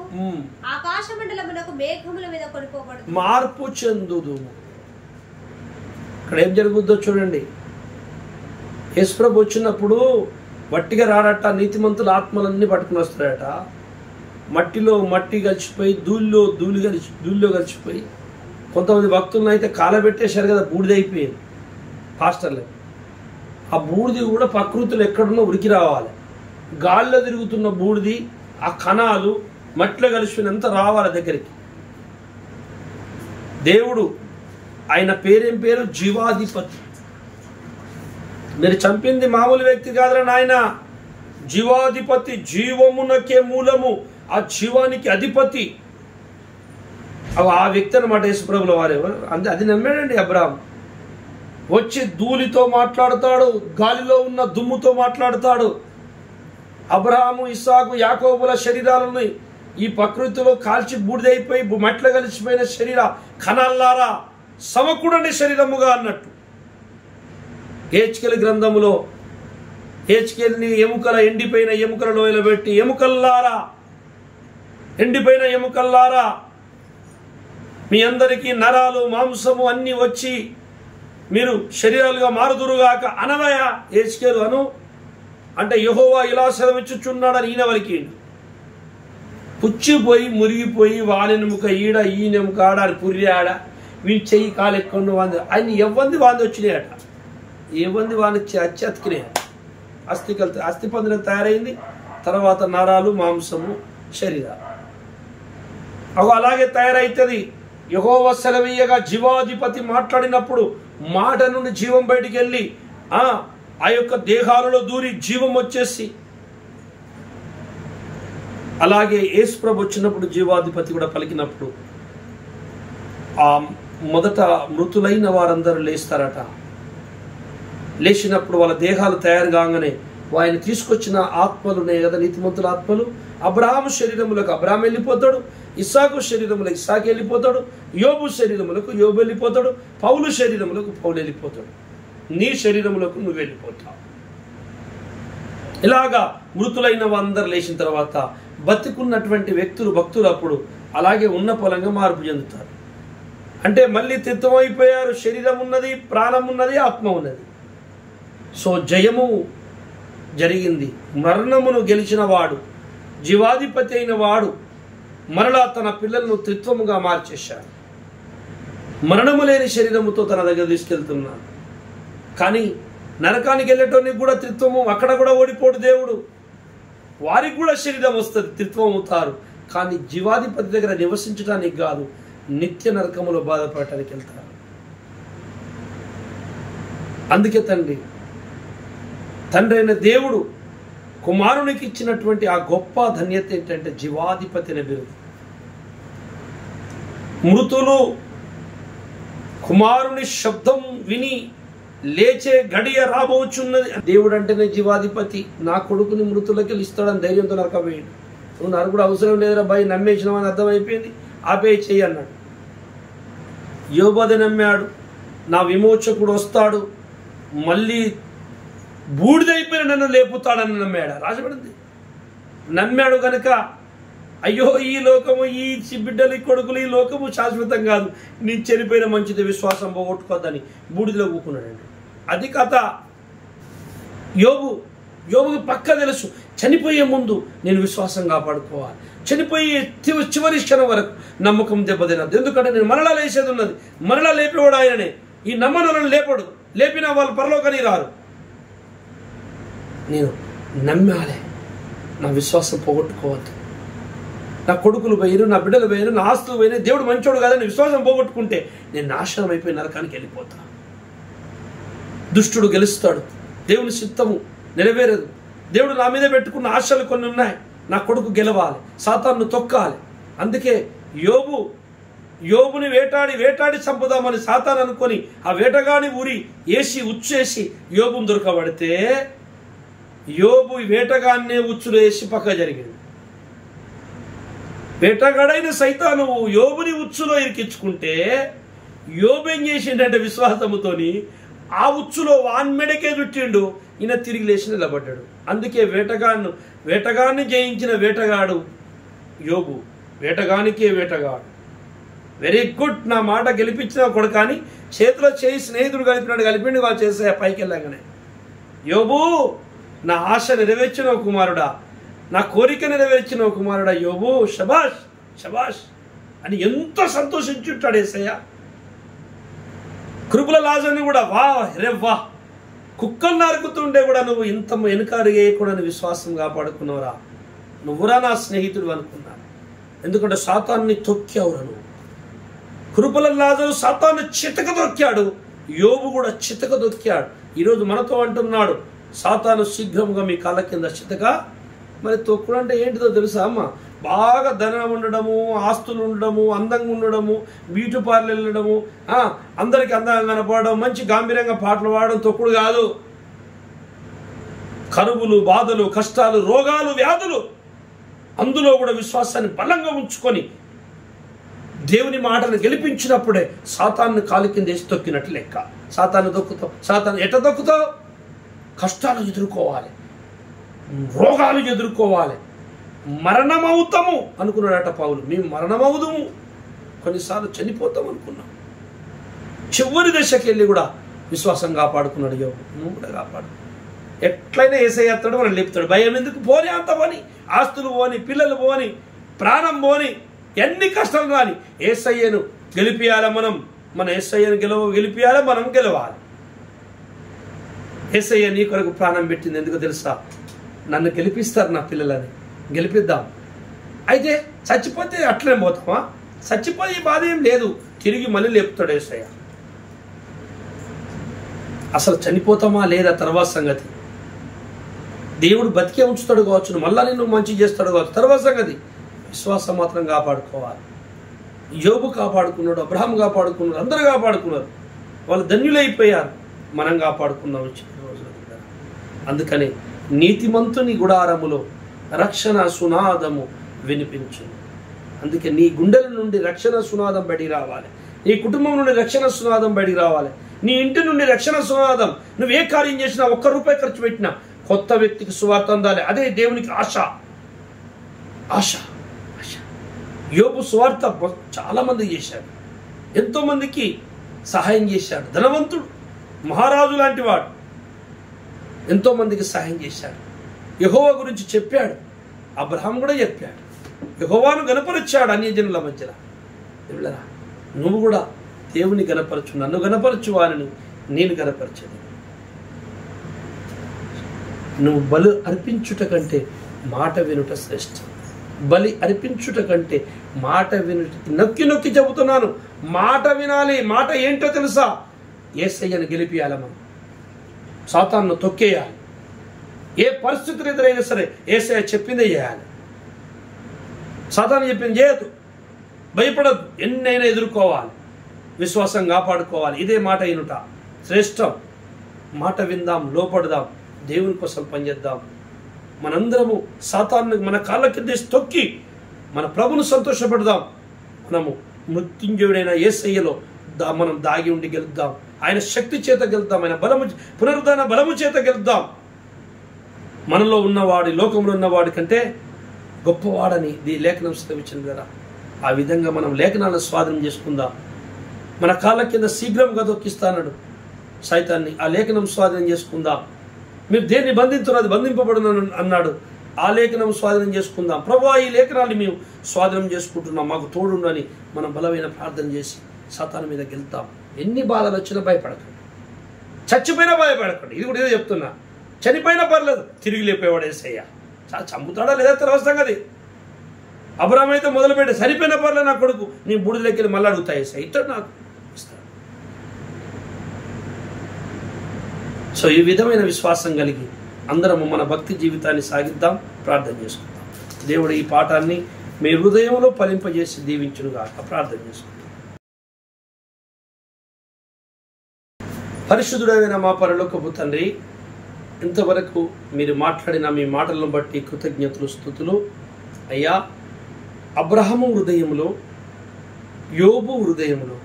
ఆకాశ మండలమునకు మేఘముల మీద కొనిపోబడు. మార్పు చెందుదు. ఇక్కడ ఏం జరుగుద్దో చూడండి. యేసు ప్రభు వచ్చినప్పుడు వట్టిగా రాడట, నీతిమంతుల ఆత్మలన్నీ పట్టుకుని వస్తాడట. మట్టిలో మట్టి కలిసిపోయి, ధూళిలో కలిసిపోయి, కొంతమంది భక్తులను అయితే కాలబెట్టేశారు కదా, బూడిదైపోయింది పాస్టర్లే. ఆ బూడిది కూడా ప్రకృతిలో ఎక్కడున్నా ఉరికి రావాలి. గాల్లో తిరుగుతున్న బూడిది, ఆ కణాలు మట్టిలో కలిసిపోయినంత రావాలి దగ్గరికి. దేవుడు, ఆయన పేరేం పేరు? జీవాధిపతి. మీరు చంపింది మామూలు వ్యక్తి కాదురా నాయన, జీవాధిపతి, జీవమునకే మూలము, ఆ జీవానికి అధిపతి. ఆ వ్యక్తి అన్నమాట యేసుప్రభుల వారెవరు. అది నమ్మాడండి అబ్రాహాము. వచ్చి ధూళితో మాట్లాడతాడు, గాలిలో ఉన్న దుమ్ముతో మాట్లాడతాడు. అబ్రహాము, ఇస్సాకు, యాకోబుల శరీరాలను ఈ ప్రకృతిలో కాల్చి బూడిదైపోయి మట్ల కలిసిపోయిన శరీర కణాల్లారా సమకూడని శరీరముగా అన్నట్టు. హెచ్కెల్ గ్రంథములో హెచ్కెల్ని ఎండిపోయిన ఎముకల లోయలో పెట్టి, ఎముకల్లారా, ఎండిపోయిన ఎముకల్లారా, మీ అందరికీ నరాలు మాంసము అన్ని వచ్చి మీరు శరీరాలుగా మారుదురుగాక అనవయ హెచ్కెలు అను అంటే యెహోవా ఇలా సెలవిచ్చుచున్నాడని ఈయన వలికి పుచ్చిపోయి మురిగిపోయి వాలినెముక ఈడ ఈ నెముక ఆడ అని పుర్రాడ, వీని చెయ్యి కాలు ఎక్కువ వాంది, ఆయన ఎవ్వంది వాంది వచ్చినాయట, ఏవంది వాని అచ్చి అతికినాయట. అస్థిపంజరం తయారైంది. తర్వాత నరాలు, మాంసము, శరీరాలు అవి అలాగే తయారైతుంది. యెహోవా సెలవీయగా జీవాధిపతి మాట్లాడినప్పుడు మాట నుండి జీవం బయటికి వెళ్ళి ఆ యొక్క దేహాలలో దూరి జీవం వచ్చేసి, అలాగే యేసు ప్రభు వచ్చినప్పుడు జీవాధిపతి కూడా పలికినప్పుడు ఆ మొదట మృతులైన వారందరూ లేస్తారట. లేచినప్పుడు వాళ్ళ దేహాలు తయారు కాగానే ఆయన తీసుకొచ్చిన ఆత్మలు ఉన్నాయి కదా, నీతిమంతుల ఆత్మలు, అబ్రహాము శరీరములకు అబ్రహాము వెళ్ళిపోతాడు, ఇస్సాకు శరీరములకు ఇస్సాకు వెళ్ళిపోతాడు, యోబు శరీరములకు యోబు వెళ్ళిపోతాడు, పౌలు శరీరములకు పౌలు వెళ్ళిపోతాడు, నీ శరీరములకు నువ్వు వెళ్ళిపోతావు. ఇలాగా మృతులైన అందరు లేచిన తర్వాత బతికున్నటువంటి వ్యక్తులు, భక్తులు అప్పుడు అలాగే ఉన్న పొలంగా మార్పు చెందుతారు. అంటే మళ్ళీ త్రిత్వం అయిపోయారు. శరీరం ఉన్నది, ప్రాణం ఉన్నది, ఆత్మ ఉన్నది. సో జయము జరిగింది. మరణమును గెలిచిన వాడు, జీవాధిపతి అయిన వాడు మరలా తన పిల్లలను త్రిత్వముగా మార్చేశాడు. మరణము లేని శరీరముతో తన దగ్గర తీసుకెళ్తున్నాడు. కానీ నరకానికి వెళ్ళేటోనికి కూడా త్రిత్వము, అక్కడ కూడా ఓడిపోడు దేవుడు. వారికి కూడా శరీరం వస్తుంది, త్రిత్వం అవుతారు. కానీ జీవాధిపతి దగ్గర నివసించడానికి కాదు, నిత్య నరకములో బాధపడటానికి వెళ్తారు. అందుకే తండ్రి అయిన దేవుడు కుమారునికి ఇచ్చినటువంటి ఆ గొప్ప ధన్యత ఏంటంటే జీవాధిపతి అనే బిరుదు. మృతులు కుమారుని శబ్దం విని లేచే గడియ రాబోచున్నది. దేవుడు అంటేనే జీవాధిపతి. నా కొడుకుని మృతులకి ఇస్తాడని ధైర్యంతో నరకపోయాడు. నువ్వు నరకుడు అవసరం లేదురా భయ్, నమ్మేసినామని అర్థమైపోయింది, ఆపే చెయ్యి అన్నాడు. యోబు అది నమ్మాడు. నా విమోచకుడు వస్తాడు, మళ్ళీ బూడిదైపోయిన నన్ను లేపుతాడని నమ్మాడు. రాజపడింది. నమ్మాడు కనుక అయ్యో ఈ లోకము, ఈ బిడ్డలు, ఈ కొడుకులు, ఈ లోకము శాశ్వతం కాదు, నీ చనిపోయిన మంచిది, విశ్వాసం పోగొట్టుకోద్దని బూడిదలో కూకున్నాడండి. అది కథ. యోబుకి పక్క తెలుసు, చనిపోయే ముందు నేను విశ్వాసం కాపాడుకోవాలి, చనిపోయే చివరి క్షణం వరకు నమ్మకం దెబ్బతినద్దు. ఎందుకంటే నేను మరలా లేచేది ఉన్నది, మరలా లేపేవాడు ఆయననే. ఈ నమ్మనలను లేపడు, లేపిన వాళ్ళు పరలోకానికి రారు. నేను నమ్మాలి, నా విశ్వాసం పోగొట్టుకోవద్దు. నా కొడుకులు పోయిరు, నా బిడ్డలు పోయిరు, నా ఆస్తులు పోయినా, దేవుడు మంచోడు కాదని విశ్వాసం పోగొట్టుకుంటే నేను నాశనం అయిపోయి నరకానికి వెళ్ళిపోతా. దుష్టుడు గెలుస్తాడు, దేవుని చిత్తము నెరవేరదు. దేవుడు నా మీద పెట్టుకున్న ఆశలు కొన్ని ఉన్నాయి. నా కొడుకు గెలవాలి, సాతాను తొక్కాలి. అందుకే యోబుని వేటాడి చంపుదామని సాతాను అనుకొని ఆ వేటగాని ఊరి ఉచ్చేసి యోబుని దొరకబడితే యోబు వేటగాన్నే ఉచ్చులు వేసి పక్క జరిగింది. వేటగాడైన సైతాను యోబుని ఉచ్చులో ఇరికించుకుంటే యోబు ఏం చేసిండంటే విశ్వాసముతోని ఆ ఉచ్చులో వాన్మెడకే చుట్టిండు, ఈయన తిరిగి లేచి నిలబడ్డాడు. అందుకే వేటగాన్ని జయించిన వేటగాడు యోబు, వేటగానికే వేటగాడు. Very good. నా మాట గెలిపించిన కొడుకు కానీ చేతిలో చేయి స్నేహితుడు కలిపిండు వాళ్ళు చేసే పైకి వెళ్ళగానే, యోబు నా ఆశ నెరవేర్చిన కుమారుడా, నా కోరిక నెరవేర్చిన కుమారుడా యోబు, శబాష్ శబాష్ అని ఎంత సంతోషించుంటాడు యేసయ్య. కృపల లాజర్ని కూడా వా రేవ్వా, కుక్కలు నరుకుతుండే కూడా నువ్వు ఇంత వెనుకాడేయకూడని విశ్వాసం కాపాడుకున్నావురా, నువ్వురా నా స్నేహితుడు అనుకున్నాను. ఎందుకంటే సాతాన్ని తొక్కావురా నువ్వు. కృపల లాజరు సాతాన్ని చితక దొక్కాడు, యోబు కూడా చితక దొక్కాడు. ఈరోజు మనతో అంటున్నాడు, సాతాను శీఘ్రంగా మీ కాళ్ళ కింద చితక. మరి తొక్కుడు అంటే ఏంటిదో తెలుసా అమ్మ? బాగా ధనం ఉండడము, ఆస్తులు ఉండడము, అందంగా ఉండడము, బ్యూటీ పార్లర్ వెళ్ళడము, అందరికి అందంగా కనపడడం, మంచి గాంభీర్యంగా పాటలు పాడడం తొక్కుడు కాదు. కరువులు, బాధలు, కష్టాలు, రోగాలు, వ్యాధులు, అందులో కూడా విశ్వాసాన్ని బలంగా ఉంచుకొని దేవుని మాటను గెలిపించినప్పుడే సాతాన్ని కాలి కింద వేసి తొక్కినట్టు లెక్క. సాతాన్ని ఎట్ట దొక్కుతావు? కష్టాలు ఎదుర్కోవాలి, రోగాలు ఎదుర్కోవాలి, మరణమవుతాము అనుకున్నాడట పౌలు. మేము మరణమవుదాము, కొన్నిసార్లు చనిపోతాం అనుకున్నాం. చివరి దశకి వెళ్ళి కూడా విశ్వాసం కాపాడుకున్నాడు యోబు. నువ్వు కూడా కాపాడు. ఎట్లయినా యేసయ్య ఎత్తాడు, మనం లేపుతాడు. భయం ఎందుకు? పోనీ అంత పోని, ఆస్తులు పోని, పిల్లలు పోని, ప్రాణం పోని, ఎన్ని కష్టాలు రాని యేసయ్యను గెలిపియాలి. మన యేసయ్యను గెలిపియాలి, మనం గెలవాలి. యేసయ్య నీ కొరకు ప్రాణం పెట్టింది ఎందుకు తెలుసా? నన్ను గెలిపిస్తారు నా పిల్లలని, గెలిపిద్దాం. అయితే చచ్చిపోతే అట్లనే పోతామా? చచ్చిపోయి బాధ ఏం లేదు, తిరిగి మళ్ళీ లేపుతాడు యేసయ్య. అసలు చనిపోతామా లేదా తర్వాత సంగతి. దేవుడు బతికే ఉంచుతాడు కావచ్చు, మళ్ళా నిన్ను మంచి చేస్తాడు కావచ్చు, తర్వాత సంగతి. విశ్వాసం మాత్రం కాపాడుకోవాలి. యోబు కాపాడుకున్నాడు, అబ్రహాం కాపాడుకున్నాడు, అందరూ కాపాడుకున్నారు. వాళ్ళు ధన్యులైపోయారు. మనం కాపాడుకున్నాం చిన్న రోజుల. అందుకని నీతిమంతుని గుడారములో రక్షణ సునాదము వినిపించు. అందుకే నీ గుండెల నుండి రక్షణ సునాదం బయటికి రావాలి, నీ కుటుంబం నుండి రక్షణ సునాదం బయటికి రావాలి, నీ ఇంటి నుండి రక్షణ సునాదం. నువ్వు ఏ కార్యం చేసినా, ₹1 ఖర్చు పెట్టినా కొత్త వ్యక్తికి సువార్త అందాలి. అదే దేవునికి ఆశ. ఆశ ఆశ. యోబు సువార్త చాలా మంది చేశాడు, ఎంతో మందికి సహాయం చేశాడు. ధనవంతుడు, మహారాజు లాంటి వాడు, ఎంతో మందికి సహాయం చేశాడు. యెహోవా గురించి చెప్పాడు, అబ్రహాం కూడా చెప్పాడు. యెహోవాను గణపరిచాడు అన్యజనుల మధ్యలో. ఎవరా నువ్వు కూడా దేవుని గణపరచు, నన్ను గణపరచు, వారిని నేను గణపరచదు. నువ్వు బలి అర్పించుట కంటే మాట వినుట శ్రేష్టం. బలి అర్పించుట కంటే మాట వినుట. నొక్కి నొక్కి చెబుతున్నాను, మాట వినాలి. మాట ఏంటో తెలుసా? యేసయ్యను గెలిపియాలి, మనం సాతాను తొక్కేయాలి. ఏ పరిస్థితులు ఎదురైనా సరే యేసయ్య చెప్పిందే చేయాలి. సాతాను చెప్పింది చేయదు, భయపడద్దు, ఎన్నైనా ఎదుర్కోవాలి. విశ్వాసం కాపాడుకోవాలి. ఇదే మాట అయినట శ్రేష్టం. మాట విందాం, లోపడదాం, దేవుని కోసం పనిచేద్దాం. మనందరము సాతాన్ని మన కాళ్ళ కింద తొక్కి మన ప్రభును సంతోషపెడదాం. మనము మృత్యుంజయుడైన యేసయ్యలో మనం దాగి ఉండి గెలుద్దాం. ఆయన శక్తి చేత గెలుద్దాం. ఆయన బలము, పునరుద్ధాన బలము చేత గెలుద్దాం. మనలో ఉన్నవాడి, లోకంలో ఉన్నవాడి కంటే గొప్పవాడని ఈ లేఖనం సెలవిచ్చింది కదా. ఆ విధంగా మనం లేఖనాలను స్వాధీనం చేసుకుందాం. మన కాళ్ళ కింద శీఘ్రంగా దొక్కిస్తానడు సైతాన్ని. ఆ లేఖనం స్వాధీనం చేసుకుందాం. మీరు దేన్ని బంధించున్నారు అది బంధింపబడును అన్నాడు. ఆ లేఖనం స్వాధీనం చేసుకుందాం. ప్రభువా, ఈ లేఖనాన్ని మేము స్వాధీనం చేసుకుంటున్నాం, మాకు తోడుండు అని మనం బలమైన ప్రార్థన చేసి సాతాను మీద గెలుతాం. ఎన్ని బాధలు వచ్చినా భయపడకండి, చచ్చిపోయినా భయపడకండి. ఇది కూడా ఏదో చెప్తున్నా, చనిపోయినా పర్లేదు, తిరిగి లేపేవాడు యేసయ్య. చంపుతాడా లేదా తర్వాత సంగతి. అబ్రాహాము అయితే మొదలుపెట్టి సరిపోయిన పర్లేదు నా కొడుకు, నీ బూడిదలోకి వెళ్ళి మళ్ళీ అడుగుతా యేసయ్య, ఇతడు నాకు ఇస్తాడు. సో ఈ విధమైన విశ్వాసం కలిగి అందరము మన భక్తి జీవితాన్ని సాగిద్దాం, ప్రార్థన చేసుకుందాం. దేవుడు ఈ పాఠాన్ని మీ హృదయంలో ఫలింపజేసి దీవించునుగాక. ప్రార్థన చేసుకుందాం. పరిశుద్ధుడైన మా పరలోకపు తండ్రి, ఇంతవరకు మీరు మాట్లాడిన మీ మాటలను బట్టి కృతజ్ఞతలు, స్తుతులు. అయ్యా, అబ్రహాము హృదయంలో, యోబు హృదయంలో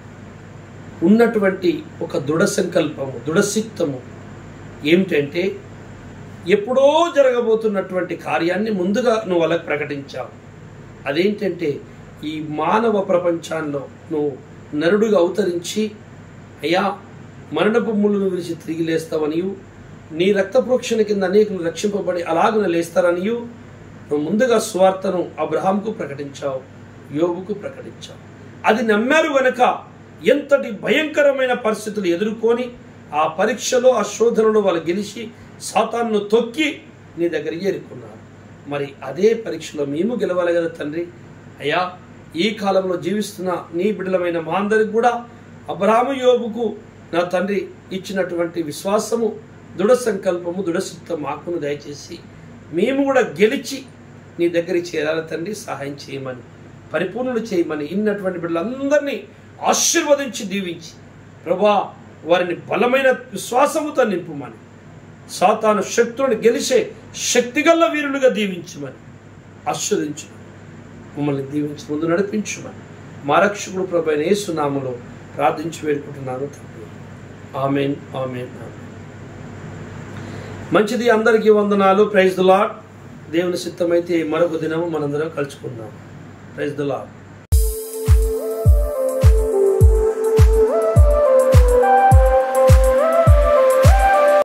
ఉన్నటువంటి ఒక దృఢ సంకల్పము, దృఢసిత్తము ఏమిటంటే ఎప్పుడో జరగబోతున్నటువంటి కార్యాన్ని ముందుగా నువ్వు వాళ్ళకి ప్రకటించావు. అదేంటంటే ఈ మానవ ప్రపంచాల్లో నువ్వు నరుడుగా అవతరించి అయ్యా మరణపు ముళ్ళను విరిచి తిరిగి లేస్తావనియు, నీ రక్త ప్రోక్షణ కింద అనేకులు రక్షింపబడి అలాగున లేస్తారనియు నువ్వు ముందుగా సువార్తను అబ్రహాంకు ప్రకటించావు, యోబుకు ప్రకటించావు. అది నమ్మారు గనక ఎంతటి భయంకరమైన పరిస్థితులు ఎదుర్కొని ఆ పరీక్షలో, ఆ శోధనలో వాళ్ళు గెలిచి సాతాను తొక్కి నీ దగ్గరికి చేరుకున్నారు. మరి అదే పరీక్షలో మేము గెలవాలి కదా తండ్రి. అయ్యా, ఈ కాలంలో జీవిస్తున్న నీ బిడ్డలమైన మా అందరికి కూడా అబ్రహాము, యోబుకు నా తండ్రి ఇచ్చినటువంటి విశ్వాసము, దృఢ సంకల్పము, దృఢసిద్ధం మాకును దయచేసి మేము కూడా గెలిచి నీ దగ్గరికి చేరాలి తండ్రి. సహాయం చేయమని, పరిపూర్ణులు చేయమని, ఇన్నటువంటి బిడ్డలందరినీ ఆశీర్వదించి దీవించి ప్రభా వారిని బలమైన విశ్వాసముతో నింపుమని, సాతాను శక్తులను గెలిచే శక్తిగల్ల వీరులుగా దీవించమని, ఆశీర్వదించమని, మమ్మల్ని దీవించి ముందు నడిపించమని మా రక్షకుడు ప్రభువైన యేసు నామములో ప్రార్థించి వేడుకుంటున్నాను తండ్రి. ఆమేన్, ఆమేన్, ఆమేన్. మంచిది, అందరికీ వందనాలు. Praise the lord. దేవుని చిత్తమైతే మరొక దినము మనందరం కలుసుకుందాం. Praise the lord.